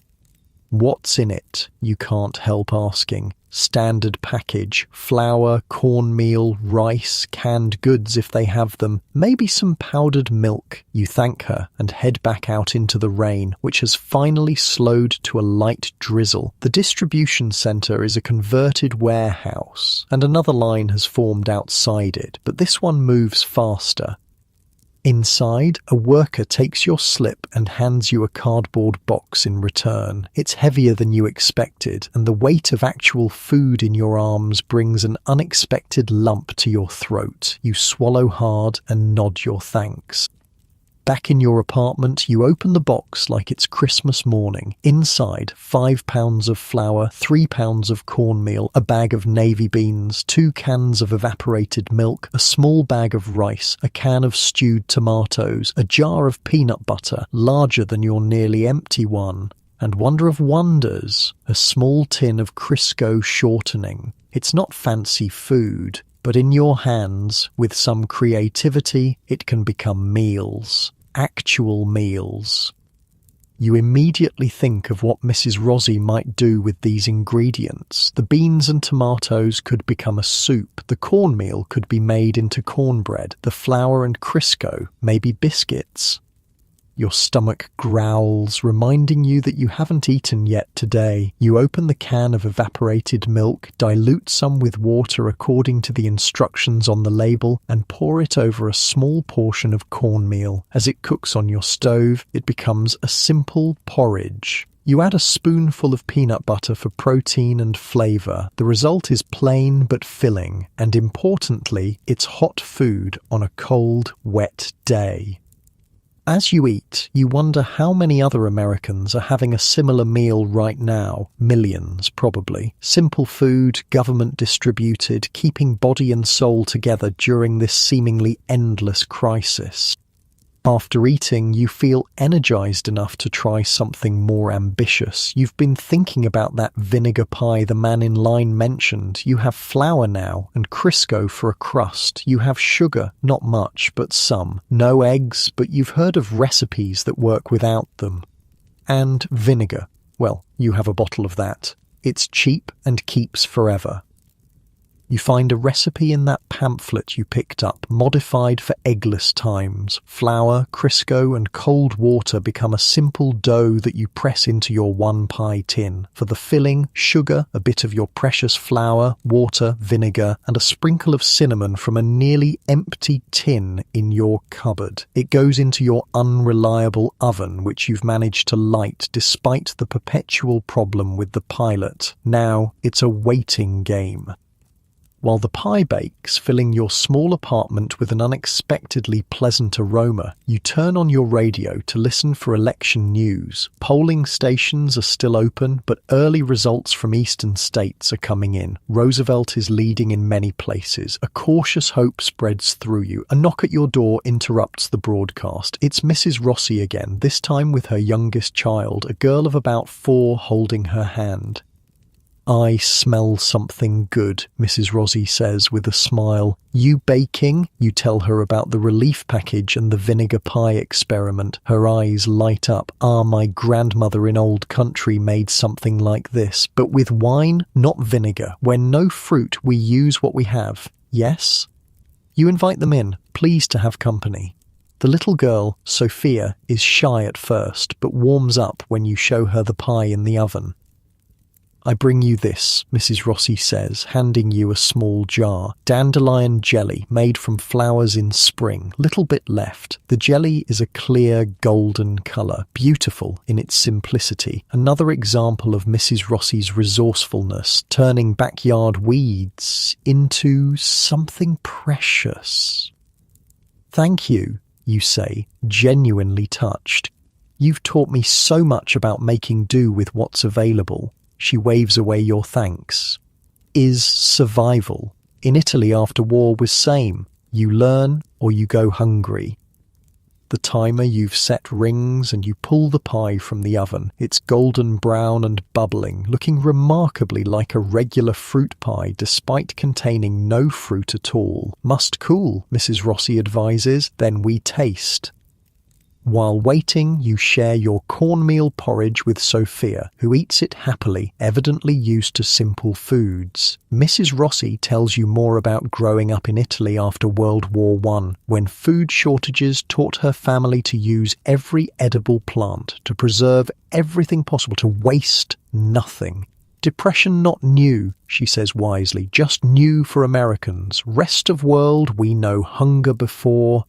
[SPEAKER 1] What's in it? You can't help asking. Standard package, flour, cornmeal, rice, canned goods if they have them, maybe some powdered milk. You thank her and head back out into the rain, which has finally slowed to a light drizzle. The distribution centre is a converted warehouse, and another line has formed outside it, but this one moves faster. Inside, a worker takes your slip and hands you a cardboard box in return. It's heavier than you expected, and the weight of actual food in your arms brings an unexpected lump to your throat. You swallow hard and nod your thanks. Back in your apartment, you open the box like it's Christmas morning. Inside, 5 pounds of flour, 3 pounds of cornmeal, a bag of navy beans, 2 cans of evaporated milk, a small bag of rice, a can of stewed tomatoes, a jar of peanut butter, larger than your nearly empty one. And wonder of wonders, a small tin of Crisco shortening. It's not fancy food, but in your hands, with some creativity, it can become meals. Actual meals. You immediately think of what Mrs. Rossi might do with these ingredients. The beans and tomatoes could become a soup. The cornmeal could be made into cornbread. The flour and Crisco, maybe biscuits. Your stomach growls, reminding you that you haven't eaten yet today. You open the can of evaporated milk, dilute some with water according to the instructions on the label, and pour it over a small portion of cornmeal. As it cooks on your stove, it becomes a simple porridge. You add a spoonful of peanut butter for protein and flavour. The result is plain but filling, and importantly, it's hot food on a cold, wet day. As you eat, you wonder how many other Americans are having a similar meal right now. Millions, probably. Simple food, government distributed, keeping body and soul together during this seemingly endless crisis. After eating, you feel energized enough to try something more ambitious. You've been thinking about that vinegar pie the man in line mentioned. You have flour now, and Crisco for a crust. You have sugar, not much, but some. No eggs, but you've heard of recipes that work without them. And vinegar. Well, you have a bottle of that. It's cheap and keeps forever. You find a recipe in that pamphlet you picked up, modified for eggless times. Flour, Crisco, and cold water become a simple dough that you press into your one pie tin. For the filling, sugar, a bit of your precious flour, water, vinegar, and a sprinkle of cinnamon from a nearly empty tin in your cupboard. It goes into your unreliable oven, which you've managed to light despite the perpetual problem with the pilot. Now it's a waiting game. While the pie bakes, filling your small apartment with an unexpectedly pleasant aroma, you turn on your radio to listen for election news. Polling stations are still open, but early results from eastern states are coming in. Roosevelt is leading in many places. A cautious hope spreads through you. A knock at your door interrupts the broadcast. It's Mrs. Rossi again, this time with her youngest child, a girl of about 4 holding her hand. "I smell something good," Mrs. Rossi says with a smile. "You baking?" You tell her about the relief package and the vinegar pie experiment. Her eyes light up. "Ah, my grandmother in old country made something like this, but with wine, not vinegar. When no fruit, we use what we have. Yes?" You invite them in, pleased to have company. The little girl, Sophia, is shy at first, but warms up when you show her the pie in the oven. "I bring you this," Mrs. Rossi says, handing you a small jar. "Dandelion jelly, made from flowers in spring. Little bit left. The jelly is a clear golden colour, beautiful in its simplicity. Another example of Mrs. Rossi's resourcefulness, turning backyard weeds into something precious." "Thank you," you say, genuinely touched. "You've taught me so much about making do with what's available." She waves away your thanks. Is survival. In Italy after war was same. You learn or you go hungry. The timer you've set rings and you pull the pie from the oven. It's golden brown and bubbling, looking remarkably like a regular fruit pie despite containing no fruit at all. "Must cool," Mrs. Rossi advises, "then we taste." While waiting, you share your cornmeal porridge with Sophia, who eats it happily, evidently used to simple foods. Mrs. Rossi tells you more about growing up in Italy after World War I, when food shortages taught her family to use every edible plant, to preserve everything possible, to waste nothing. "Depression not new," she says wisely, "just new for Americans. Rest of world, we know hunger before."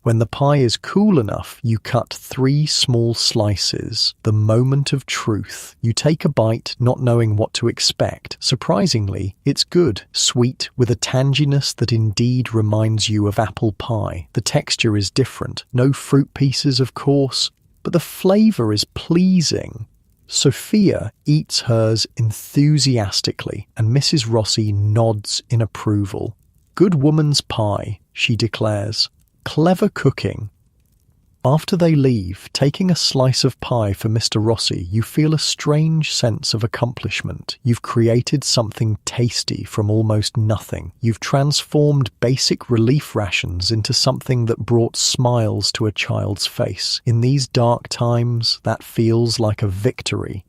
[SPEAKER 1] When the pie is cool enough, you cut 3 small slices. The moment of truth. You take a bite, not knowing what to expect. Surprisingly, it's good, sweet, with a tanginess that indeed reminds you of apple pie. The texture is different. No fruit pieces, of course, but the flavour is pleasing. Sophia eats hers enthusiastically, and Mrs. Rossi nods in approval. "Good woman's pie," she declares. "Clever cooking." After they leave, taking a slice of pie for Mr. Rossi, you feel a strange sense of accomplishment. You've created something tasty from almost nothing. You've transformed basic relief rations into something that brought smiles to a child's face. In these dark times, that feels like a victory.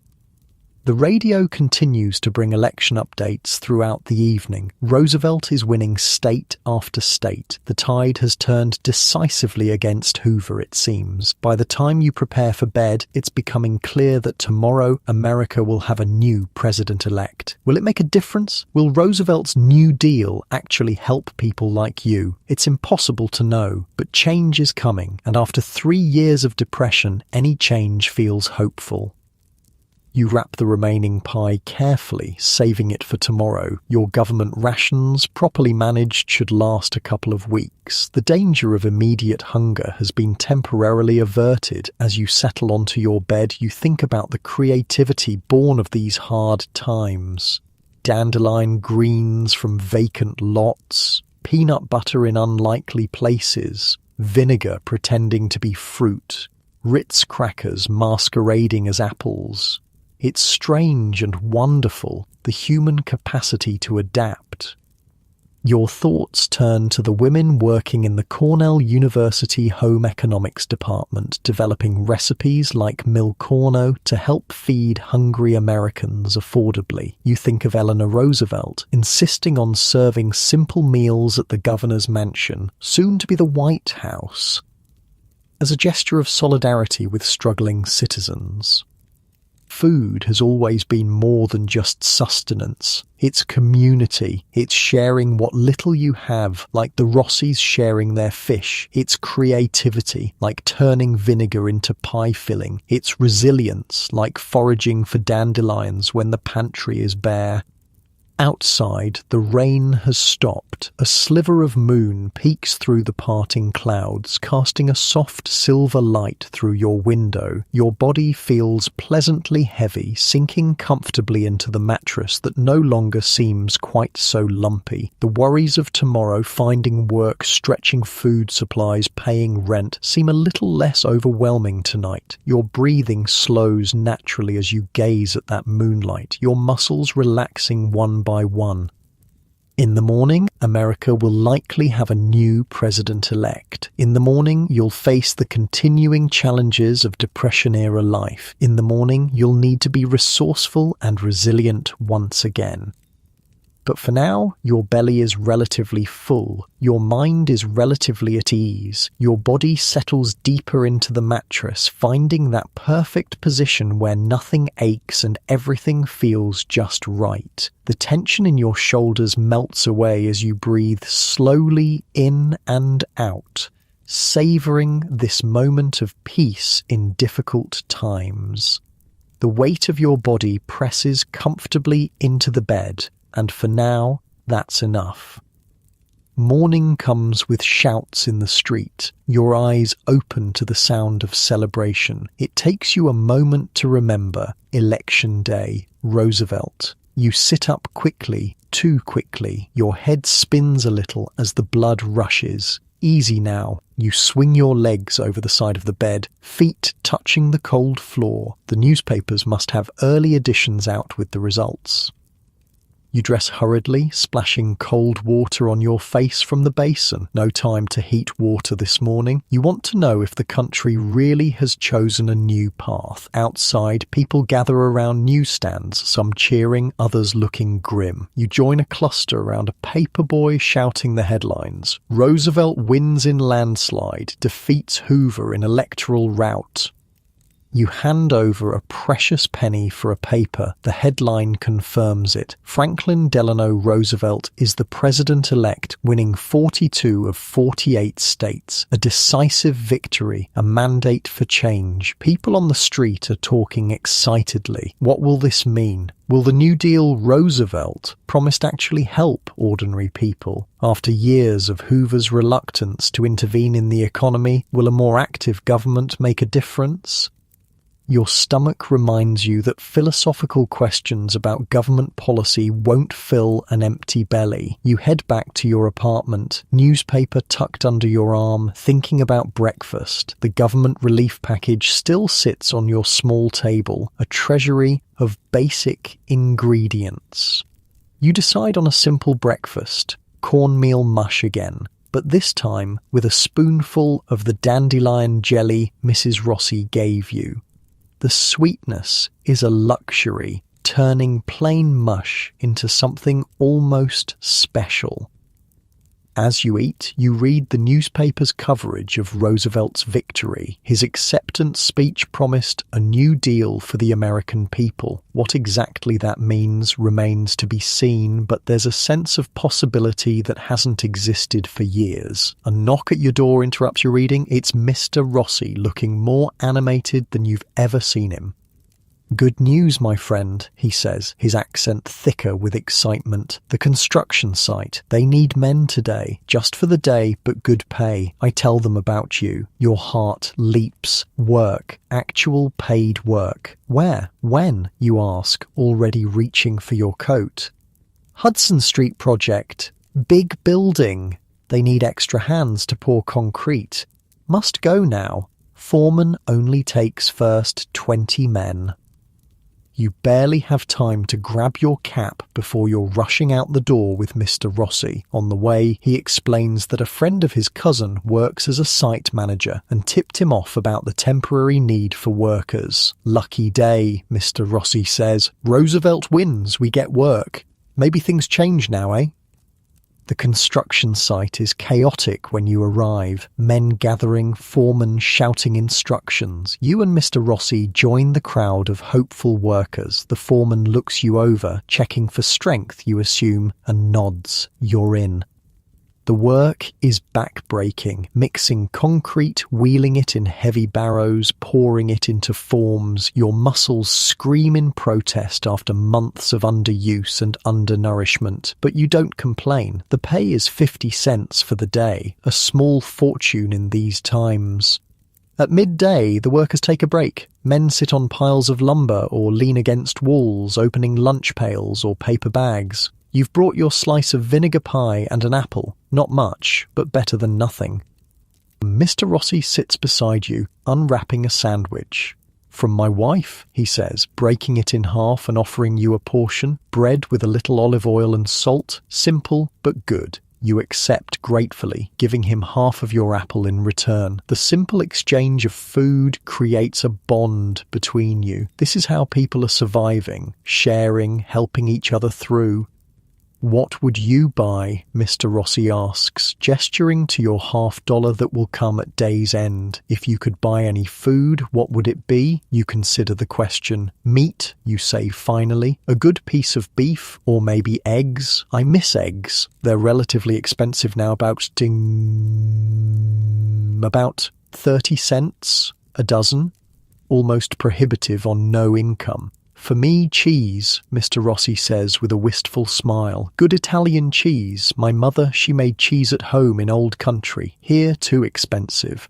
[SPEAKER 1] The radio continues to bring election updates throughout the evening. Roosevelt is winning state after state. The tide has turned decisively against Hoover, it seems. By the time you prepare for bed, it's becoming clear that tomorrow America will have a new president-elect. Will it make a difference? Will Roosevelt's New Deal actually help people like you? It's impossible to know, but change is coming, and after 3 years of depression, any change feels hopeful. You wrap the remaining pie carefully, saving it for tomorrow. Your government rations, properly managed, should last a couple of weeks. The danger of immediate hunger has been temporarily averted. As you settle onto your bed, you think about the creativity born of these hard times. Dandelion greens from vacant lots, peanut butter in unlikely places, vinegar pretending to be fruit, Ritz crackers masquerading as apples. It's strange and wonderful, the human capacity to adapt. Your thoughts turn to the women working in the Cornell University Home Economics Department, developing recipes like Milcorno to help feed hungry Americans affordably. You think of Eleanor Roosevelt, insisting on serving simple meals at the governor's mansion, soon to be the White House, as a gesture of solidarity with struggling citizens. Food has always been more than just sustenance. It's community. It's sharing what little you have, like the Rossis sharing their fish. It's creativity, like turning vinegar into pie filling. It's resilience, like foraging for dandelions when the pantry is bare. Outside, the rain has stopped. A sliver of moon peeks through the parting clouds, casting a soft silver light through your window. Your body feels pleasantly heavy, sinking comfortably into the mattress that no longer seems quite so lumpy. The worries of tomorrow, finding work, stretching food supplies, paying rent, seem a little less overwhelming tonight. Your breathing slows naturally as you gaze at that moonlight, your muscles relaxing one by one. In the morning, America will likely have a new president-elect. In the morning, you'll face the continuing challenges of Depression-era life. In the morning, you'll need to be resourceful and resilient once again. But for now, your belly is relatively full, your mind is relatively at ease, your body settles deeper into the mattress, finding that perfect position where nothing aches and everything feels just right. The tension in your shoulders melts away as you breathe slowly in and out, savouring this moment of peace in difficult times. The weight of your body presses comfortably into the bed, and for now, that's enough. Morning comes with shouts in the street, your eyes open to the sound of celebration. It takes you a moment to remember Election Day, Roosevelt. You sit up quickly, too quickly. Your head spins a little as the blood rushes. Easy now. You swing your legs over the side of the bed, feet touching the cold floor. The newspapers must have early editions out with the results. You dress hurriedly, splashing cold water on your face from the basin. No time to heat water this morning. You want to know if the country really has chosen a new path. Outside, people gather around newsstands, some cheering, others looking grim. You join a cluster around a paperboy shouting the headlines. Roosevelt wins in landslide, defeats Hoover in electoral rout. You hand over a precious penny for a paper. The headline confirms it. Franklin Delano Roosevelt is the president-elect, winning 42 of 48 states. A decisive victory, a mandate for change. People on the street are talking excitedly. What will this mean? Will the New Deal Roosevelt promised actually help ordinary people? After years of Hoover's reluctance to intervene in the economy, will a more active government make a difference? Your stomach reminds you that philosophical questions about government policy won't fill an empty belly. You head back to your apartment, newspaper tucked under your arm, thinking about breakfast. The government relief package still sits on your small table, a treasury of basic ingredients. You decide on a simple breakfast, cornmeal mush again, but this time with a spoonful of the dandelion jelly Mrs. Rossi gave you. The sweetness is a luxury, turning plain mush into something almost special. As you eat, you read the newspaper's coverage of Roosevelt's victory. His acceptance speech promised a new deal for the American people. What exactly that means remains to be seen, but there's a sense of possibility that hasn't existed for years. A knock at your door interrupts your reading. It's Mr. Rossi, looking more animated than you've ever seen him. "Good news, my friend," he says, his accent thicker with excitement. "The construction site. They need men today. Just for the day, but good pay. I tell them about you." Your heart leaps. Work. Actual paid work. Where? When? You ask, already reaching for your coat. Hudson Street project. Big building. They need extra hands to pour concrete. Must go now. Foreman only takes first 20 men. You barely have time to grab your cap before you're rushing out the door with Mr. Rossi. On the way, he explains that a friend of his cousin works as a site manager and tipped him off about the temporary need for workers. "Lucky day," Mr. Rossi says. "Roosevelt wins, we get work. Maybe things change now, eh?" The construction site is chaotic when you arrive. Men gathering, foremen shouting instructions. You and Mr. Rossi join the crowd of hopeful workers. The foreman looks you over, checking for strength, you assume, and nods. You're in. The work is back-breaking, mixing concrete, wheeling it in heavy barrows, pouring it into forms. Your muscles scream in protest after months of underuse and undernourishment. But you don't complain. The pay is 50 cents for the day, a small fortune in these times. At midday, the workers take a break. Men sit on piles of lumber or lean against walls, opening lunch pails or paper bags. You've brought your slice of vinegar pie and an apple. Not much, but better than nothing. Mr. Rossi sits beside you, unwrapping a sandwich. "From my wife," he says, breaking it in half and offering you a portion. Bread with a little olive oil and salt. Simple, but good. You accept gratefully, giving him half of your apple in return. The simple exchange of food creates a bond between you. This is how people are surviving, sharing, helping each other through. "What would you buy?" Mr. Rossi asks, gesturing to your $half that will come at day's end. If you could buy any food, what would it be? You consider the question. "Meat," you say finally. "A good piece of beef, or maybe eggs. I miss eggs. They're relatively expensive now, about 30 cents a dozen. Almost prohibitive on no income. "For me, cheese," Mr. Rossi says with a wistful smile. "Good Italian cheese. My mother, she made cheese at home in old country. Here, too expensive."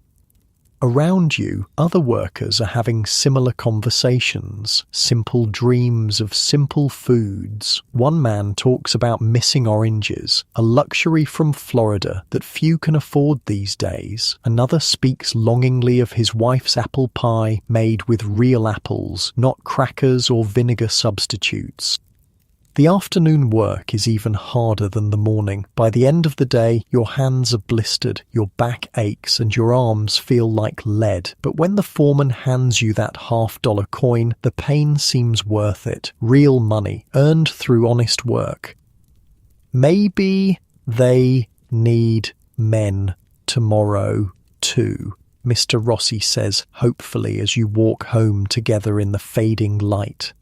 [SPEAKER 1] Around you, other workers are having similar conversations, simple dreams of simple foods. One man talks about missing oranges, a luxury from Florida that few can afford these days. Another speaks longingly of his wife's apple pie made with real apples, not crackers or vinegar substitutes. The afternoon work is even harder than the morning. By the end of the day, your hands are blistered, your back aches, and your arms feel like lead. But when the foreman hands you that $half coin, the pain seems worth it. Real money, earned through honest work. "Maybe they need men tomorrow, too," Mr. Rossi says hopefully as you walk home together in the fading light.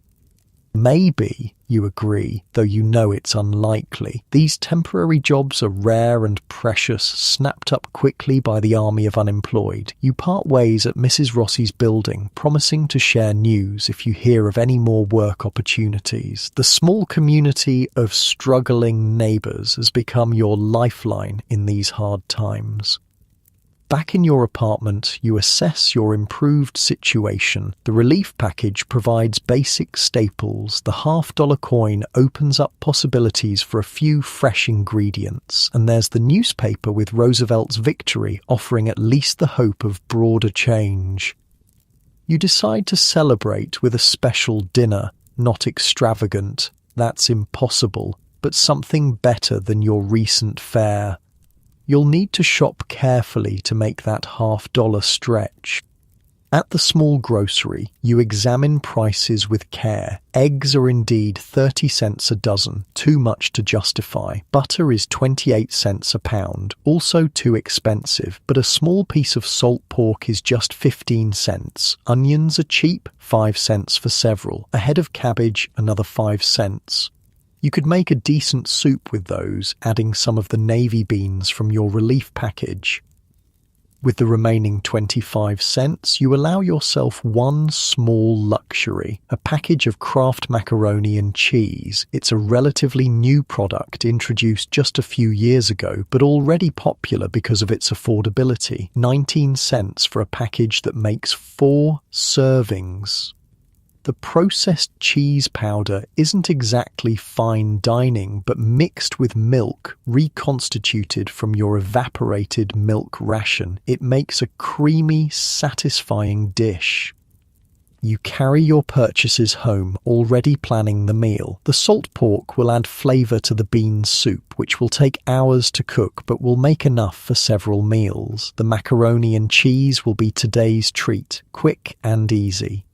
[SPEAKER 1] "Maybe," you agree, though you know it's unlikely. These temporary jobs are rare and precious, snapped up quickly by the army of unemployed. You part ways at Mrs. Rossi's building, promising to share news if you hear of any more work opportunities. The small community of struggling neighbours has become your lifeline in these hard times. Back in your apartment, you assess your improved situation. The relief package provides basic staples. The $half coin opens up possibilities for a few fresh ingredients. And there's the newspaper with Roosevelt's victory offering at least the hope of broader change. You decide to celebrate with a special dinner, not extravagant. That's impossible, but something better than your recent fare. You'll need to shop carefully to make that $half stretch. At the small grocery, you examine prices with care. Eggs are indeed 30 cents a dozen, too much to justify. Butter is 28 cents a pound, also too expensive, but a small piece of salt pork is just 15 cents. Onions are cheap, 5 cents for several. A head of cabbage, another 5 cents. You could make a decent soup with those, adding some of the navy beans from your relief package. With the remaining 25 cents, you allow yourself one small luxury, a package of Kraft macaroni and cheese. It's a relatively new product introduced just a few years ago, but already popular because of its affordability. 19 cents for a package that makes 4 servings. The processed cheese powder isn't exactly fine dining, but mixed with milk, reconstituted from your evaporated milk ration, it makes a creamy, satisfying dish. You carry your purchases home, already planning the meal. The salt pork will add flavour to the bean soup, which will take hours to cook, but will make enough for several meals. The macaroni and cheese will be today's treat, quick and easy.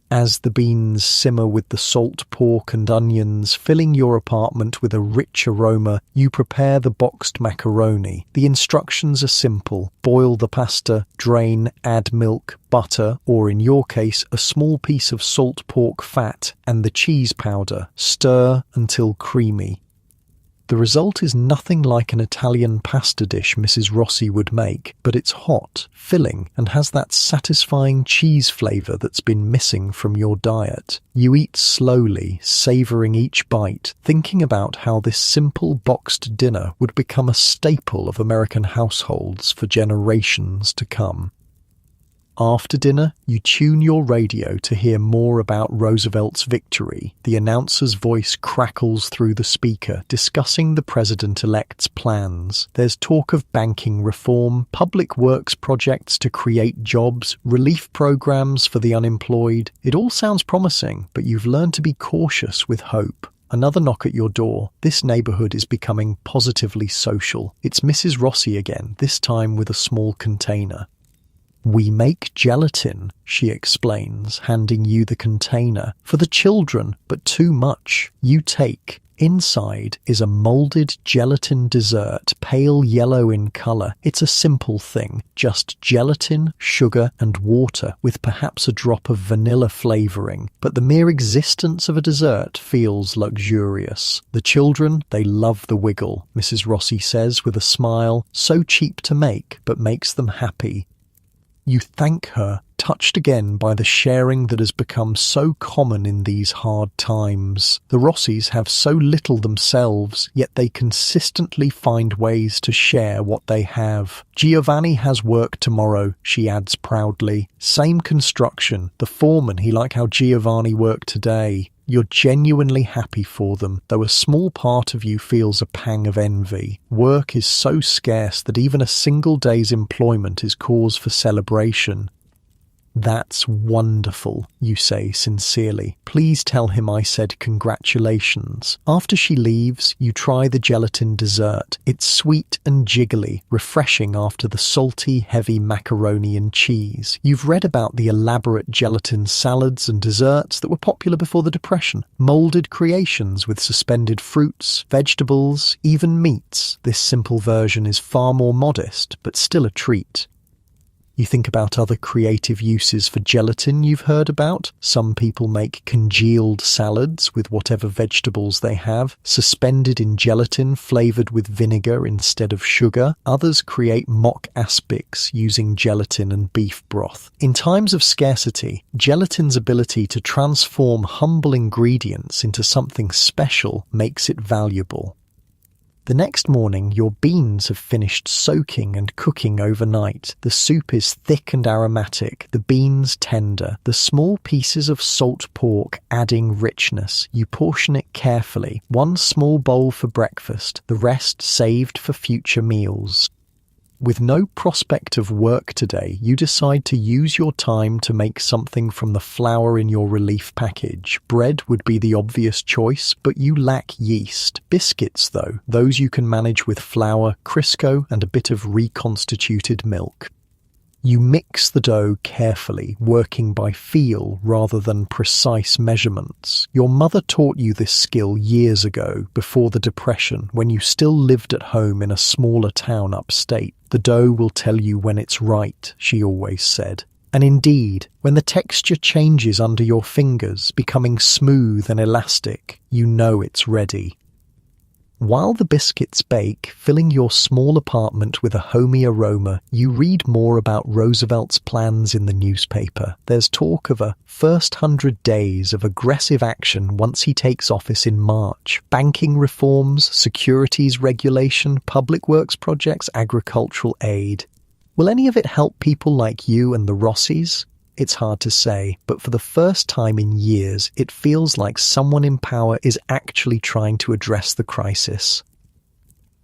[SPEAKER 1] As the beans simmer with the salt pork and onions, filling your apartment with a rich aroma, you prepare the boxed macaroni. The instructions are simple. Boil the pasta, drain, add milk, butter, or in your case, a small piece of salt pork fat, and the cheese powder. Stir until creamy. The result is nothing like an Italian pasta dish Mrs. Rossi would make, but it's hot, filling, and has that satisfying cheese flavour that's been missing from your diet. You eat slowly, savouring each bite, thinking about how this simple boxed dinner would become a staple of American households for generations to come. After dinner, you tune your radio to hear more about Roosevelt's victory. The announcer's voice crackles through the speaker, discussing the president-elect's plans. There's talk of banking reform, public works projects to create jobs, relief programs for the unemployed. It all sounds promising, but you've learned to be cautious with hope. Another knock at your door. This neighbourhood is becoming positively social. It's Mrs. Rossi again, this time with a small container. "We make gelatin," she explains, handing you the container. "For the children, but too much. You take." Inside is a moulded gelatin dessert, pale yellow in colour. It's a simple thing, just gelatin, sugar and water, with perhaps a drop of vanilla flavouring. But the mere existence of a dessert feels luxurious. The children, they love the wiggle, Mrs. Rossi says with a smile, so cheap to make, but makes them happy. You thank her, touched again by the sharing that has become so common in these hard times. The Rossis have so little themselves, yet they consistently find ways to share what they have. "Giovanni has work tomorrow," she adds proudly. "Same construction. The foreman, he like how Giovanni worked today." You're genuinely happy for them, though a small part of you feels a pang of envy. Work is so scarce that even a single day's employment is cause for celebration. "That's wonderful," you say sincerely. "Please tell him I said congratulations." After she leaves, you try the gelatin dessert. It's sweet and jiggly, refreshing after the salty, heavy macaroni and cheese. You've read about the elaborate gelatin salads and desserts that were popular before the Depression. Moulded creations with suspended fruits, vegetables, even meats. This simple version is far more modest, but still a treat. You think about other creative uses for gelatin you've heard about. Some people make congealed salads with whatever vegetables they have, suspended in gelatin flavoured with vinegar instead of sugar. Others create mock aspics using gelatin and beef broth. In times of scarcity, gelatin's ability to transform humble ingredients into something special makes it valuable. The next morning, your beans have finished soaking and cooking overnight. The soup is thick and aromatic, the beans tender, the small pieces of salt pork adding richness. You portion it carefully, one small bowl for breakfast, the rest saved for future meals. With no prospect of work today, you decide to use your time to make something from the flour in your relief package. Bread would be the obvious choice, but you lack yeast. Biscuits, though, those you can manage with flour, Crisco, and a bit of reconstituted milk. You mix the dough carefully, working by feel rather than precise measurements. Your mother taught you this skill years ago, before the Depression, when you still lived at home in a smaller town upstate. "The dough will tell you when it's right," she always said. And indeed, when the texture changes under your fingers, becoming smooth and elastic, you know it's ready. While the biscuits bake, filling your small apartment with a homey aroma, you read more about Roosevelt's plans in the newspaper. There's talk of a first 100 days of aggressive action once he takes office in March. Banking reforms, securities regulation, public works projects, agricultural aid. Will any of it help people like you and the Rossis? It's hard to say, but for the first time in years, it feels like someone in power is actually trying to address the crisis.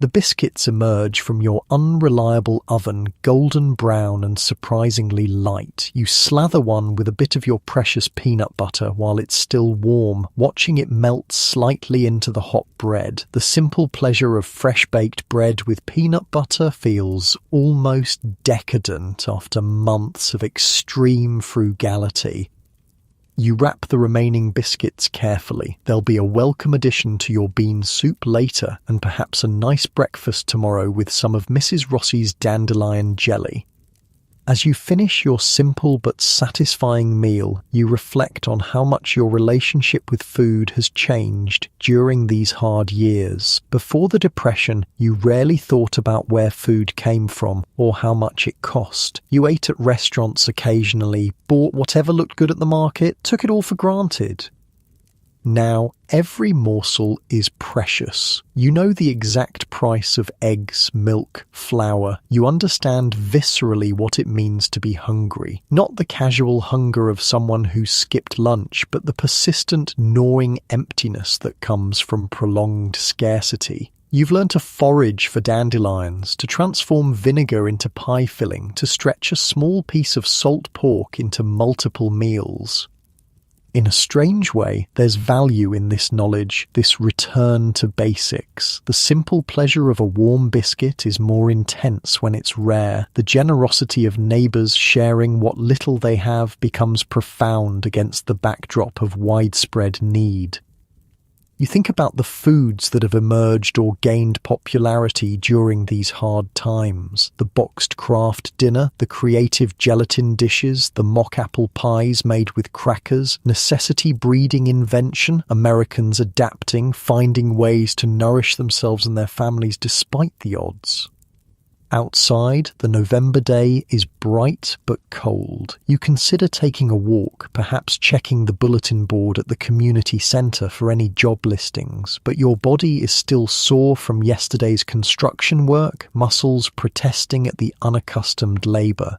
[SPEAKER 1] The biscuits emerge from your unreliable oven, golden brown and surprisingly light. You slather one with a bit of your precious peanut butter while it's still warm, watching it melt slightly into the hot bread. The simple pleasure of fresh-baked bread with peanut butter feels almost decadent after months of extreme frugality. You wrap the remaining biscuits carefully. There'll be a welcome addition to your bean soup later, and perhaps a nice breakfast tomorrow with some of Mrs. Rossi's dandelion jelly. As you finish your simple but satisfying meal, you reflect on how much your relationship with food has changed during these hard years. Before the Depression, you rarely thought about where food came from or how much it cost. You ate at restaurants occasionally, bought whatever looked good at the market, took it all for granted. Now, every morsel is precious. You know the exact price of eggs, milk, flour. You understand viscerally what it means to be hungry. Not the casual hunger of someone who skipped lunch, but the persistent, gnawing emptiness that comes from prolonged scarcity. You've learned to forage for dandelions, to transform vinegar into pie filling, to stretch a small piece of salt pork into multiple meals. In a strange way, there's value in this knowledge, this return to basics. The simple pleasure of a warm biscuit is more intense when it's rare. The generosity of neighbours sharing what little they have becomes profound against the backdrop of widespread need. You think about the foods that have emerged or gained popularity during these hard times. The boxed craft dinner, the creative gelatin dishes, the mock apple pies made with crackers, necessity breeding invention, Americans adapting, finding ways to nourish themselves and their families despite the odds. Outside, the November day is bright but cold. You consider taking a walk, perhaps checking the bulletin board at the community centre for any job listings, but your body is still sore from yesterday's construction work, muscles protesting at the unaccustomed labour.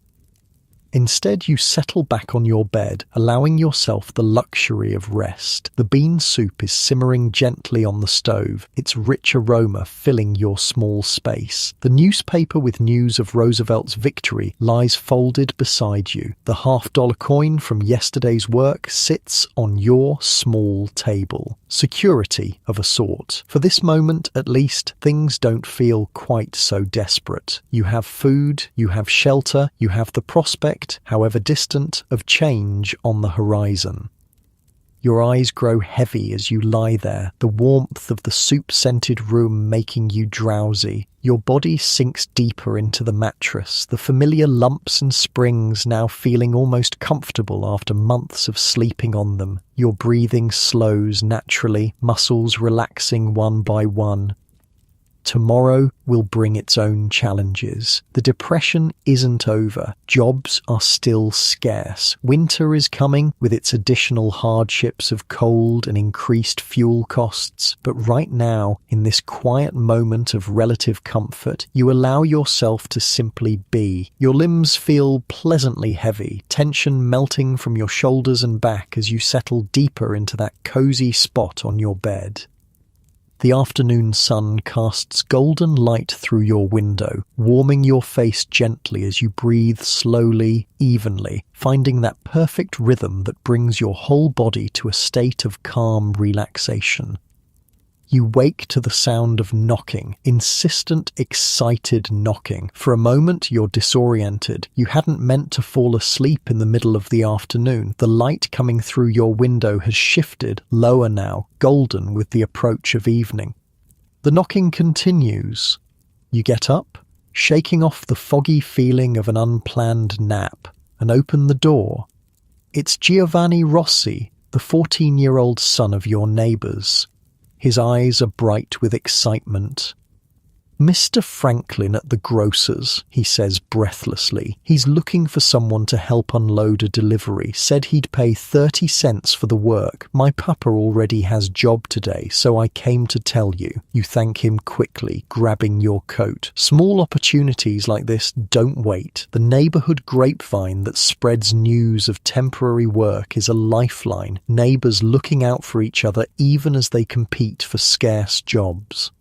[SPEAKER 1] Instead, you settle back on your bed, allowing yourself the luxury of rest. The bean soup is simmering gently on the stove, its rich aroma filling your small space. The newspaper with news of Roosevelt's victory lies folded beside you. The $50 coin from yesterday's work sits on your small table. Security of a sort. For this moment, at least, things don't feel quite so desperate. You have food, you have shelter, you have the prospect, however distant, of change on the horizon. Your eyes grow heavy as you lie there, the warmth of the soup-scented room making you drowsy. Your body sinks deeper into the mattress, the familiar lumps and springs now feeling almost comfortable after months of sleeping on them. Your breathing slows naturally, muscles relaxing one by one. Tomorrow will bring its own challenges. The Depression isn't over. Jobs are still scarce. Winter is coming with its additional hardships of cold and increased fuel costs. But right now, in this quiet moment of relative comfort, you allow yourself to simply be. Your limbs feel pleasantly heavy, tension melting from your shoulders and back as you settle deeper into that cozy spot on your bed. The afternoon sun casts golden light through your window, warming your face gently as you breathe slowly, evenly, finding that perfect rhythm that brings your whole body to a state of calm relaxation. You wake to the sound of knocking, insistent, excited knocking. For a moment, you're disoriented. You hadn't meant to fall asleep in the middle of the afternoon. The light coming through your window has shifted, lower now, golden with the approach of evening. The knocking continues. You get up, shaking off the foggy feeling of an unplanned nap, and open the door. It's Giovanni Rossi, the 14-year-old son of your neighbours. His eyes are bright with excitement. "Mr. Franklin at the grocer's," he says breathlessly. "He's looking for someone to help unload a delivery. Said he'd pay 30 cents for the work. My papa already has job today, so I came to tell you." You thank him quickly, grabbing your coat. Small opportunities like this don't wait. The neighborhood grapevine that spreads news of temporary work is a lifeline, neighbors looking out for each other even as they compete for scarce jobs.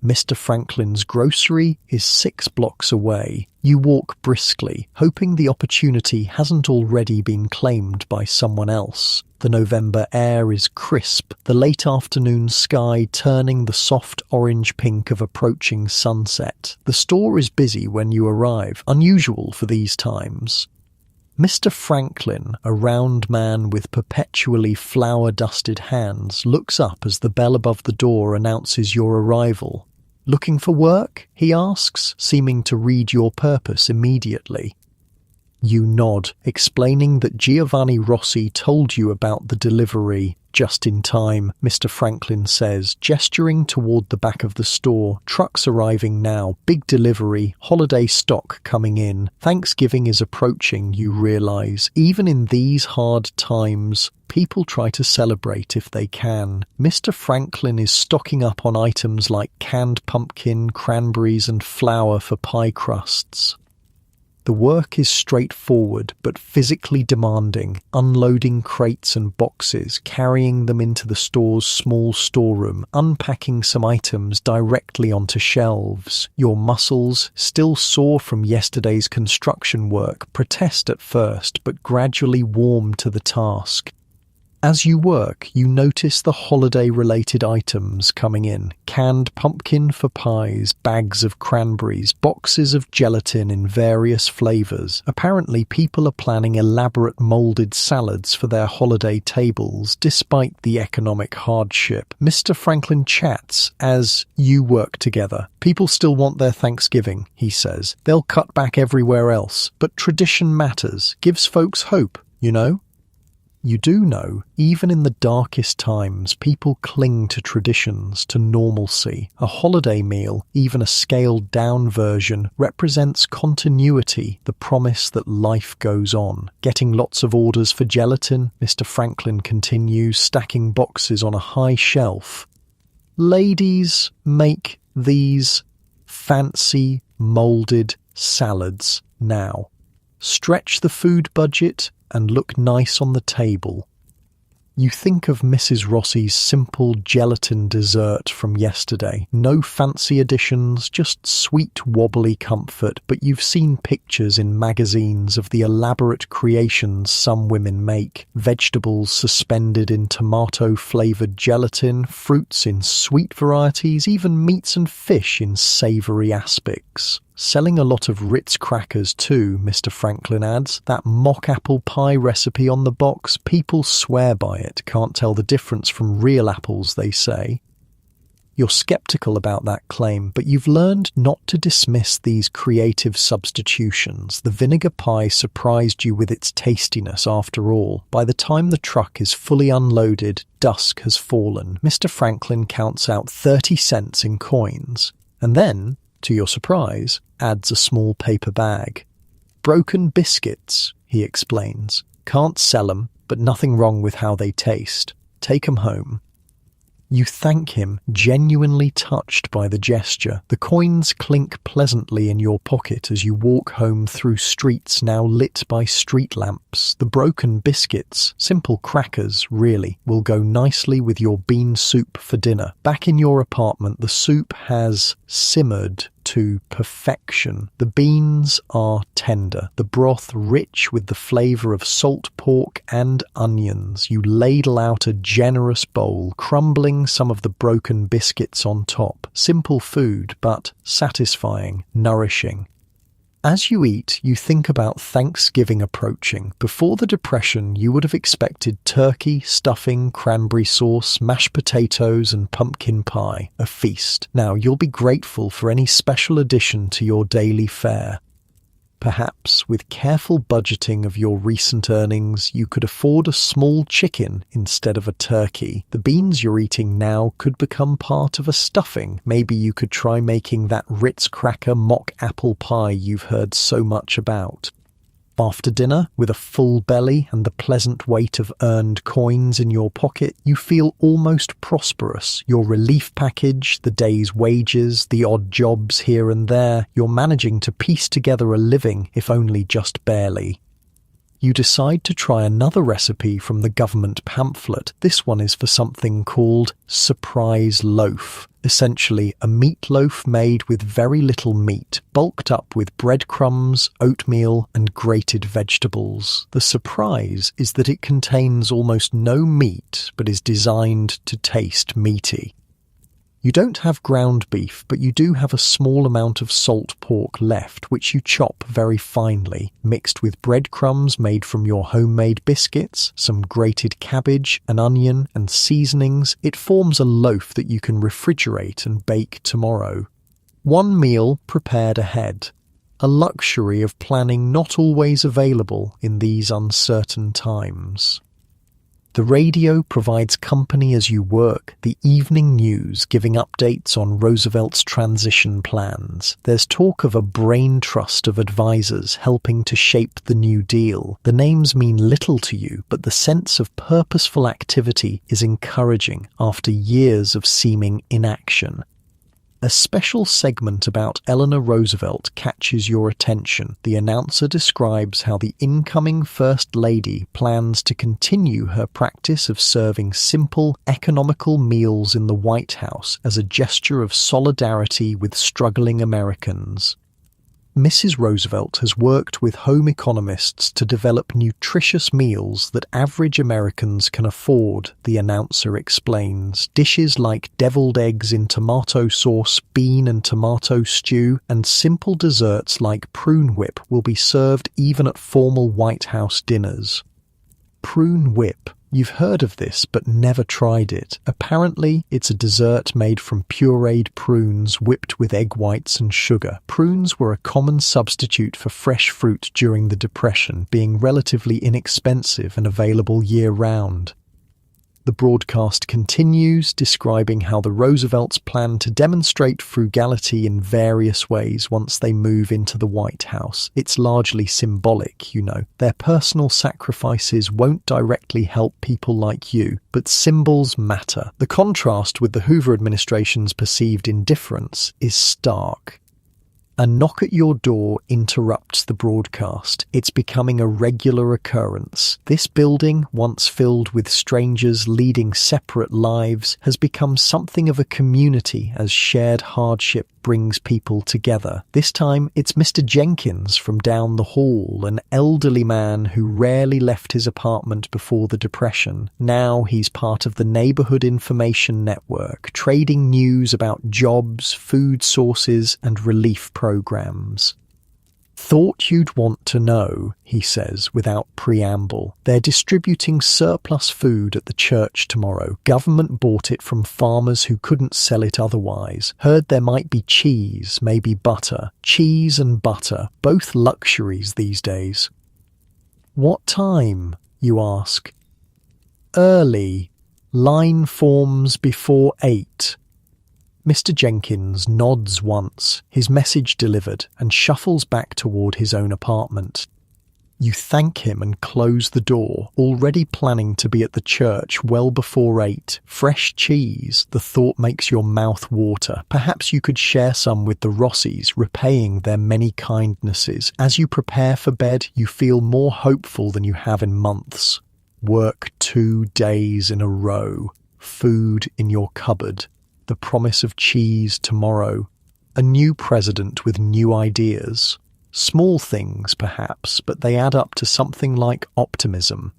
[SPEAKER 1] Mr. Franklin's grocery is 6 blocks away. You walk briskly, hoping the opportunity hasn't already been claimed by someone else. The November air is crisp, the late afternoon sky turning the soft orange pink of approaching sunset. The store is busy when you arrive, unusual for these times. Mr. Franklin, a round man with perpetually flour-dusted hands, looks up as the bell above the door announces your arrival. "Looking for work?" he asks, seeming to read your purpose immediately. You nod, explaining that Giovanni Rossi told you about the delivery. Just in time, Mr. Franklin says, gesturing toward the back of the store. Trucks arriving now, big delivery, holiday stock coming in. Thanksgiving is approaching, you realize. Even in these hard times, people try to celebrate if they can. Mr. Franklin is stocking up on items like canned pumpkin, cranberries, and flour for pie crusts. The work is straightforward but physically demanding, unloading crates and boxes, carrying them into the store's small storeroom, unpacking some items directly onto shelves. Your muscles, still sore from yesterday's construction work, protest at first but gradually warm to the task. As you work, you notice the holiday-related items coming in. Canned pumpkin for pies, bags of cranberries, boxes of gelatin in various flavors. Apparently, people are planning elaborate molded salads for their holiday tables, despite the economic hardship. Mr. Franklin chats as you work together. People still want their Thanksgiving, he says. They'll cut back everywhere else, but tradition matters, gives folks hope, you know? You do know, even in the darkest times, people cling to traditions, to normalcy. A holiday meal, even a scaled-down version, represents continuity, the promise that life goes on. Getting lots of orders for gelatin, Mr. Franklin continues, stacking boxes on a high shelf. Ladies make these fancy, molded salads now. Stretch the food budget and look nice on the table. You think of Mrs. Rossi's simple gelatin dessert from yesterday. No fancy additions, just sweet wobbly comfort, but you've seen pictures in magazines of the elaborate creations some women make. Vegetables suspended in tomato-flavored gelatin, fruits in sweet varieties, even meats and fish in savory aspics. Selling a lot of Ritz crackers too, Mr. Franklin adds. That mock apple pie recipe on the box, people swear by it, can't tell the difference from real apples, they say. You're skeptical about that claim, but you've learned not to dismiss these creative substitutions. The vinegar pie surprised you with its tastiness after all. By the time the truck is fully unloaded, dusk has fallen. Mr. Franklin counts out 30 cents in coins, and then, to your surprise, adds a small paper bag. Broken biscuits, he explains. Can't sell 'em, but nothing wrong with how they taste. Take 'em home. You thank him, genuinely touched by the gesture. The coins clink pleasantly in your pocket as you walk home through streets now lit by street lamps. The broken biscuits, simple crackers really, will go nicely with your bean soup for dinner. Back in your apartment, the soup has simmered to perfection. The beans are tender, the broth rich with the flavor of salt pork and onions. You ladle out a generous bowl, crumbling some of the broken biscuits on top. Simple food, but satisfying, nourishing. As you eat, you think about Thanksgiving approaching. Before the Depression, you would have expected turkey, stuffing, cranberry sauce, mashed potatoes, and pumpkin pie. A feast. Now, you'll be grateful for any special addition to your daily fare. Perhaps, with careful budgeting of your recent earnings, you could afford a small chicken instead of a turkey. The beans you're eating now could become part of a stuffing. Maybe you could try making that Ritz cracker mock apple pie you've heard so much about. After dinner, with a full belly and the pleasant weight of earned coins in your pocket, you feel almost prosperous. Your relief package, the day's wages, the odd jobs here and there, you're managing to piece together a living, if only just barely. You decide to try another recipe from the government pamphlet. This one is for something called surprise loaf. Essentially, a meatloaf made with very little meat, bulked up with breadcrumbs, oatmeal, and grated vegetables. The surprise is that it contains almost no meat, but is designed to taste meaty. You don't have ground beef, but you do have a small amount of salt pork left, which you chop very finely, mixed with breadcrumbs made from your homemade biscuits, some grated cabbage, an onion, and seasonings. It forms a loaf that you can refrigerate and bake tomorrow. One meal prepared ahead. a luxury of planning not always available in these uncertain times. The radio provides company as you work, the evening news giving updates on Roosevelt's transition plans. There's talk of a brain trust of advisors helping to shape the New Deal. The names mean little to you, but the sense of purposeful activity is encouraging after years of seeming inaction. A special segment about Eleanor Roosevelt catches your attention. The announcer describes how the incoming First Lady plans to continue her practice of serving simple, economical meals in the White House as a gesture of solidarity with struggling Americans. Mrs. Roosevelt has worked with home economists to develop nutritious meals that average Americans can afford, the announcer explains. Dishes like deviled eggs in tomato sauce, bean and tomato stew, and simple desserts like prune whip will be served even at formal White House dinners. Prune whip. You've heard of this, but never tried it. Apparently, it's a dessert made from pureed prunes whipped with egg whites and sugar. Prunes were a common substitute for fresh fruit during the Depression, being relatively inexpensive and available year-round. The broadcast continues, describing how the Roosevelts plan to demonstrate frugality in various ways once they move into the White House. It's largely symbolic, you know. Their personal sacrifices won't directly help people like you, but symbols matter. The contrast with the Hoover administration's perceived indifference is stark. A knock at your door interrupts the broadcast. It's becoming a regular occurrence. This building, once filled with strangers leading separate lives, has become something of a community as shared hardship brings people together. This time, it's Mr. Jenkins from down the hall, an elderly man who rarely left his apartment before the Depression. Now he's part of the Neighborhood Information Network, trading news about jobs, food sources, and relief programs. Thought you'd want to know, he says without preamble. They're distributing surplus food at the church tomorrow. Government bought it from farmers who couldn't sell it otherwise. Heard there might be cheese, maybe butter. Cheese and butter, both luxuries these days. What time, you ask? Early. Line forms before 8. Mr. Jenkins nods once, his message delivered, and shuffles back toward his own apartment. You thank him and close the door, already planning to be at the church well before 8. Fresh cheese, the thought makes your mouth water. Perhaps you could share some with the Rossies, repaying their many kindnesses. As you prepare for bed, you feel more hopeful than you have in months. Work 2 days in a row. Food in your cupboard. The promise of cheese tomorrow. A new president with new ideas. Small things, perhaps, but they add up to something like optimism.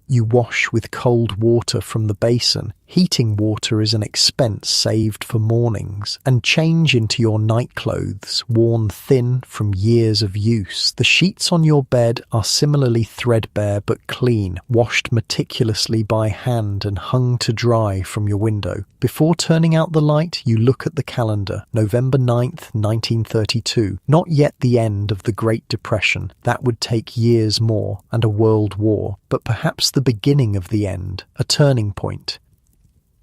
[SPEAKER 1] You wash with cold water from the basin. Heating water is an expense saved for mornings, and change into your nightclothes, worn thin from years of use. The sheets on your bed are similarly threadbare but clean, washed meticulously by hand and hung to dry from your window. Before turning out the light, you look at the calendar, November 9th, 1932. Not yet the end of the Great Depression. That would take years more, and a world war, but perhaps the beginning of the end, a turning point.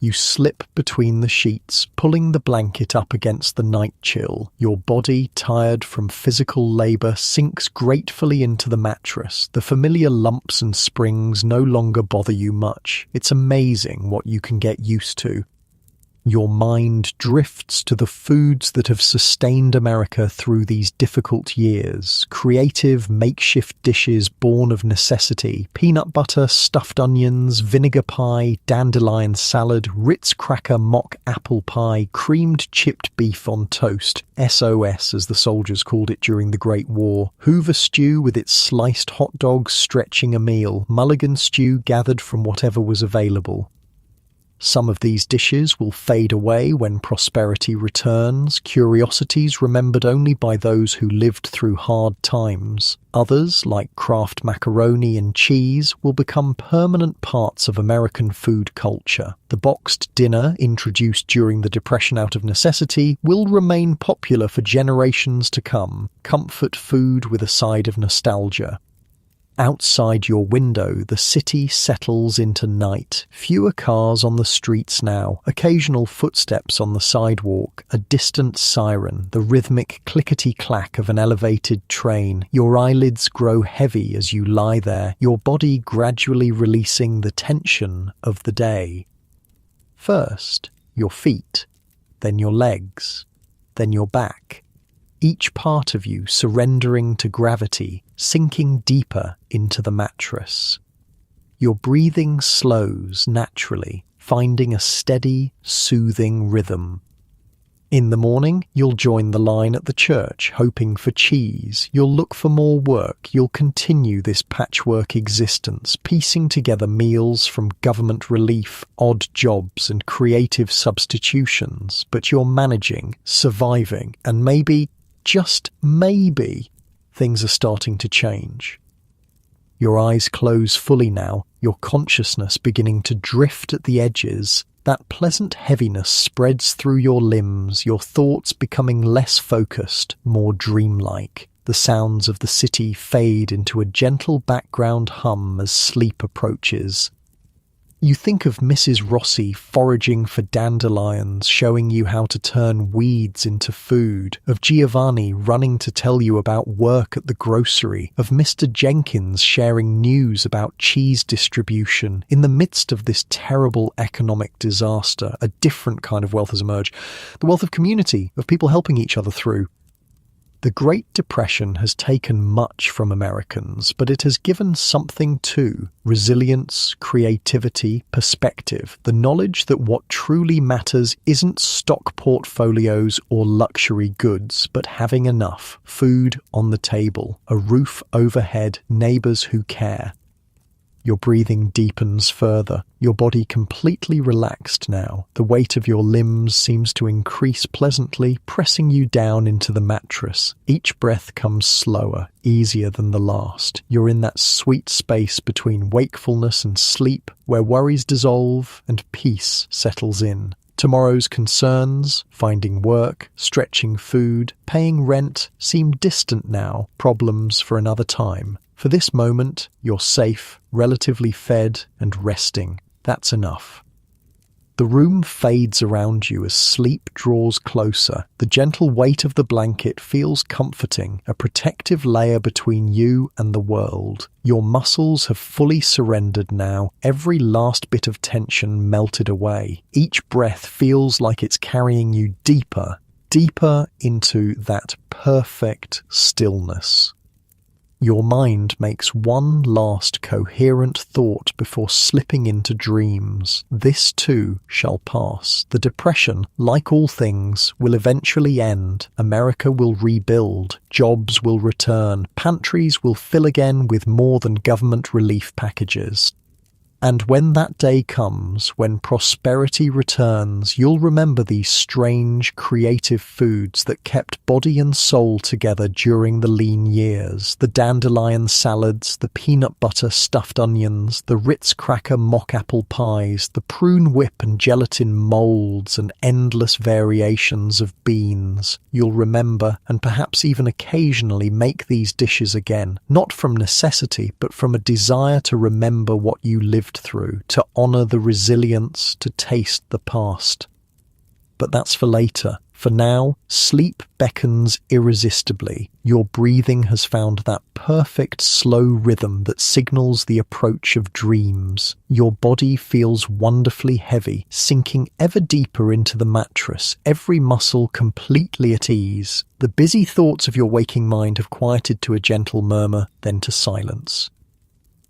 [SPEAKER 1] You slip between the sheets, pulling the blanket up against the night chill. Your body, tired from physical labour, sinks gratefully into the mattress. The familiar lumps and springs no longer bother you much. It's amazing what you can get used to. Your mind drifts to the foods that have sustained America through these difficult years. Creative, makeshift dishes born of necessity. Peanut butter, stuffed onions, vinegar pie, dandelion salad, Ritz cracker mock apple pie, creamed chipped beef on toast. SOS, as the soldiers called it during the Great War. Hoover stew with its sliced hot dogs stretching a meal. Mulligan stew gathered from whatever was available. Some of these dishes will fade away when prosperity returns, curiosities remembered only by those who lived through hard times. Others, like Kraft macaroni and cheese, will become permanent parts of American food culture. The boxed dinner, introduced during the Depression out of necessity, will remain popular for generations to come. Comfort food with a side of nostalgia. Outside your window, the city settles into night. Fewer cars on the streets now, occasional footsteps on the sidewalk, a distant siren, the rhythmic clickety-clack of an elevated train. Your eyelids grow heavy as you lie there, your body gradually releasing the tension of the day. First, your feet, then your legs, then your back. Each part of you surrendering to gravity, sinking deeper into the mattress. Your breathing slows naturally, finding a steady, soothing rhythm. In the morning, you'll join the line at the church, hoping for cheese. You'll look for more work. You'll continue this patchwork existence, piecing together meals from government relief, odd jobs, and creative substitutions. But you're managing, surviving, and maybe, just maybe, things are starting to change. Your eyes close fully now, your consciousness beginning to drift at the edges. That pleasant heaviness spreads through your limbs, your thoughts becoming less focused, more dreamlike. The sounds of the city fade into a gentle background hum as sleep approaches. You think of Mrs. Rossi foraging for dandelions, showing you how to turn weeds into food, of Giovanni running to tell you about work at the grocery, of Mr. Jenkins sharing news about cheese distribution. In the midst of this terrible economic disaster, a different kind of wealth has emerged, the wealth of community, of people helping each other through. The Great Depression has taken much from Americans, but it has given something too: resilience, creativity, perspective, the knowledge that what truly matters isn't stock portfolios or luxury goods, but having enough, food on the table, a roof overhead, neighbors who care. Your breathing deepens further, your body completely relaxed now. The weight of your limbs seems to increase pleasantly, pressing you down into the mattress. Each breath comes slower, easier than the last. You're in that sweet space between wakefulness and sleep, where worries dissolve and peace settles in. Tomorrow's concerns, finding work, stretching food, paying rent, seem distant now, problems for another time. For this moment, you're safe, relatively fed, and resting. That's enough. The room fades around you as sleep draws closer. The gentle weight of the blanket feels comforting, a protective layer between you and the world. Your muscles have fully surrendered now, every last bit of tension melted away. Each breath feels like it's carrying you deeper, deeper into that perfect stillness. Your mind makes one last coherent thought before slipping into dreams. This too shall pass. The depression, like all things, will eventually end. America will rebuild. Jobs will return. Pantries will fill again with more than government relief packages. And when that day comes, when prosperity returns, you'll remember these strange, creative foods that kept body and soul together during the lean years. The dandelion salads, the peanut butter stuffed onions, the Ritz cracker mock apple pies, the prune whip and gelatin molds, and endless variations of beans. You'll remember, and perhaps even occasionally make these dishes again, not from necessity, but from a desire to remember what you lived through, to honour the resilience, to taste the past. But that's for later. For now, sleep beckons irresistibly. Your breathing has found that perfect slow rhythm that signals the approach of dreams. Your body feels wonderfully heavy, sinking ever deeper into the mattress, every muscle completely at ease. The busy thoughts of your waking mind have quieted to a gentle murmur, then to silence.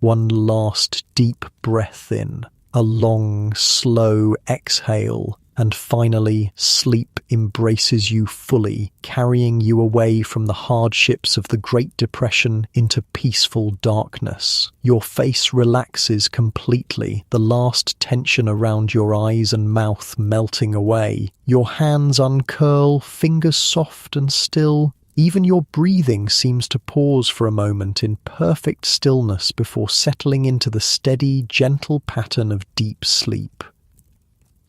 [SPEAKER 1] One last deep breath in, a long, slow exhale, And finally, sleep embraces you fully, carrying you away from the hardships of the Great Depression into peaceful darkness. Your face relaxes completely, the last tension around your eyes and mouth melting away. Your hands uncurl, fingers soft and still. Even your breathing seems to pause for a moment in perfect stillness before settling into the steady, gentle pattern of deep sleep.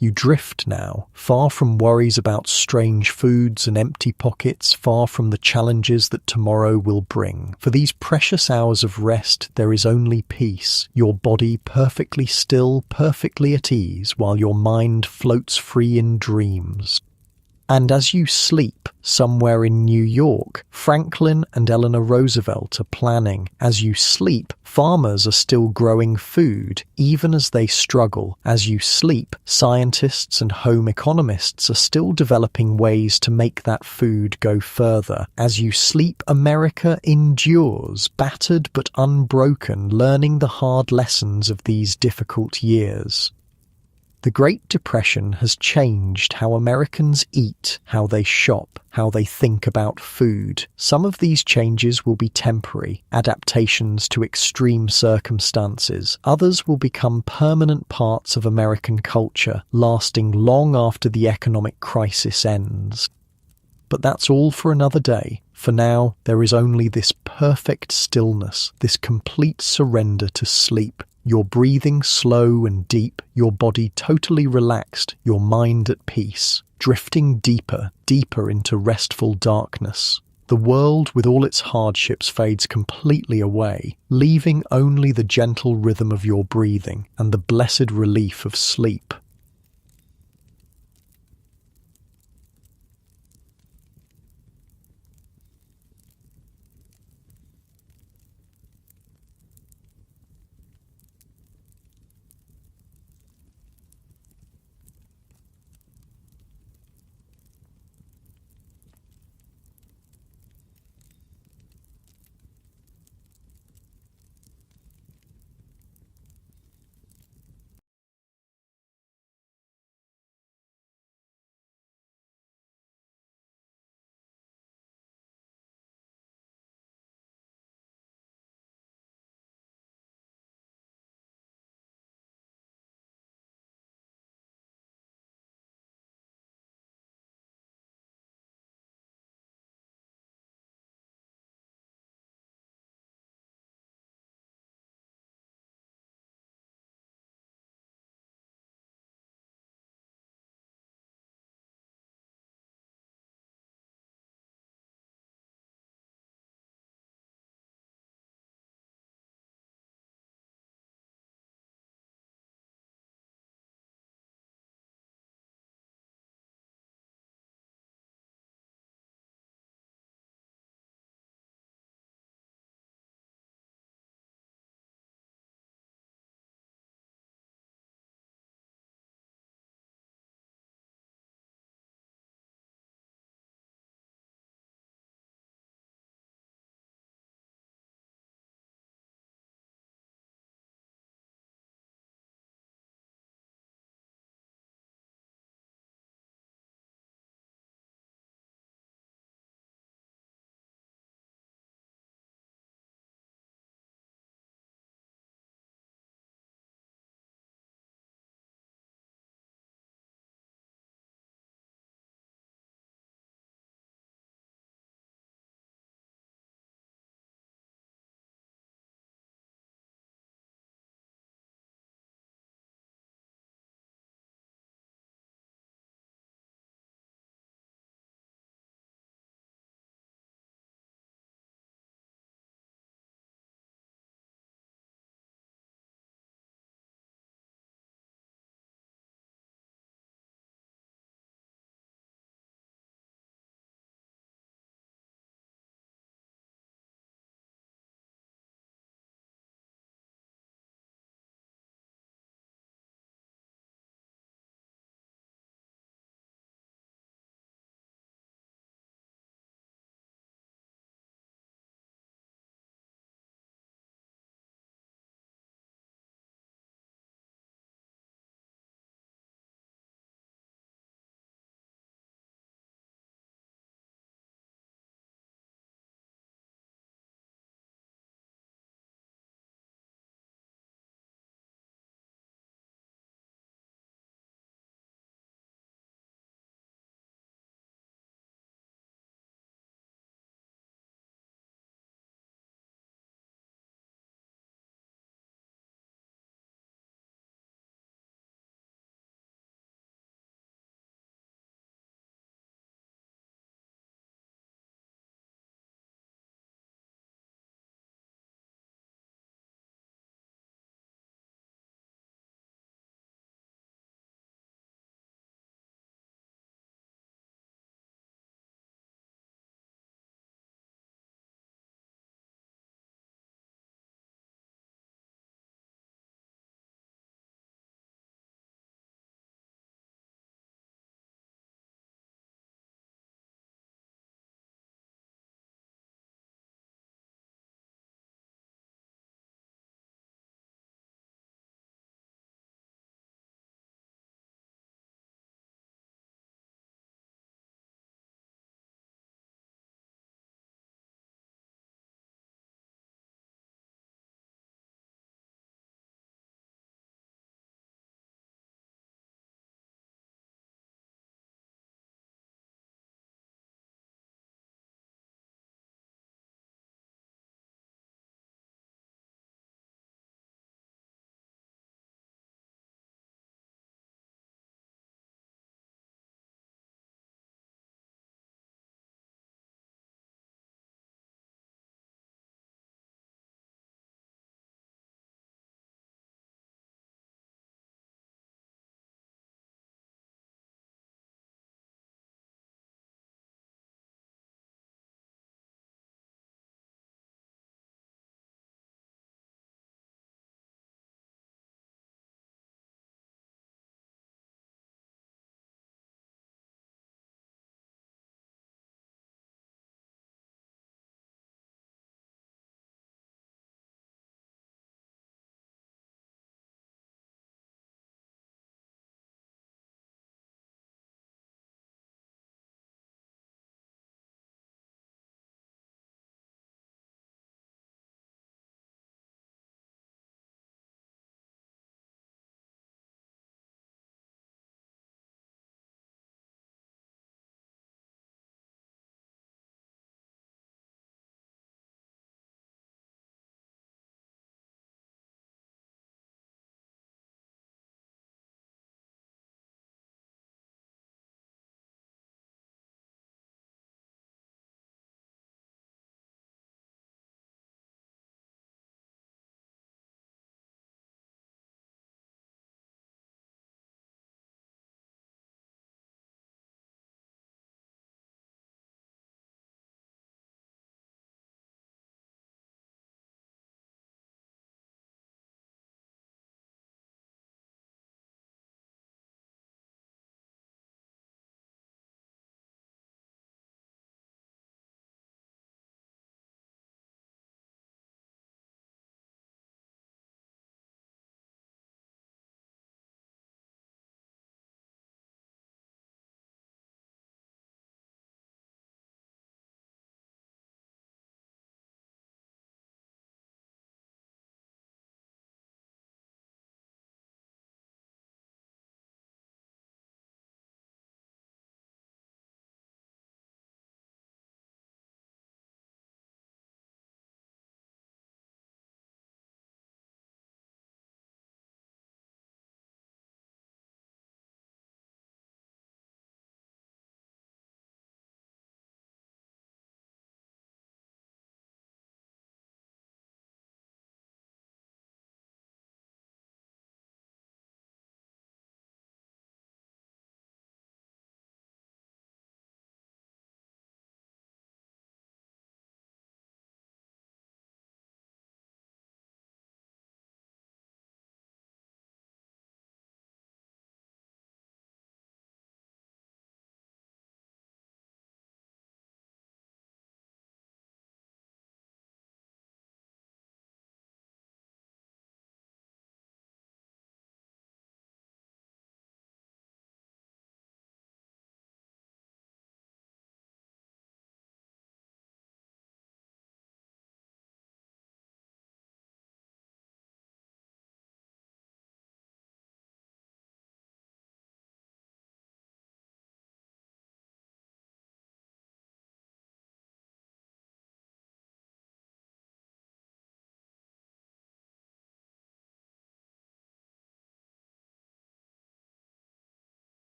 [SPEAKER 1] You drift now, far from worries about strange foods and empty pockets, far from the challenges that tomorrow will bring. For these precious hours of rest, there is only peace, your body perfectly still, perfectly at ease, while your mind floats free in dreams. And as you sleep, somewhere in New York, Franklin and Eleanor Roosevelt are planning. As you sleep, farmers are still growing food, even as they struggle. As you sleep, scientists and home economists are still developing ways to make that food go further. As you sleep, America endures, battered but unbroken, learning the hard lessons of these difficult years. The Great Depression has changed how Americans eat, how they shop, how they think about food. Some of these changes will be temporary, adaptations to extreme circumstances. Others will become permanent parts of American culture, lasting long after the economic crisis ends. But that's all for another day. For now, there is only this perfect stillness, this complete surrender to sleep. Your breathing slow and deep, your body totally relaxed, your mind at peace, drifting deeper, deeper into restful darkness. The world with all its hardships fades completely away, leaving only the gentle rhythm of your breathing and the blessed relief of sleep.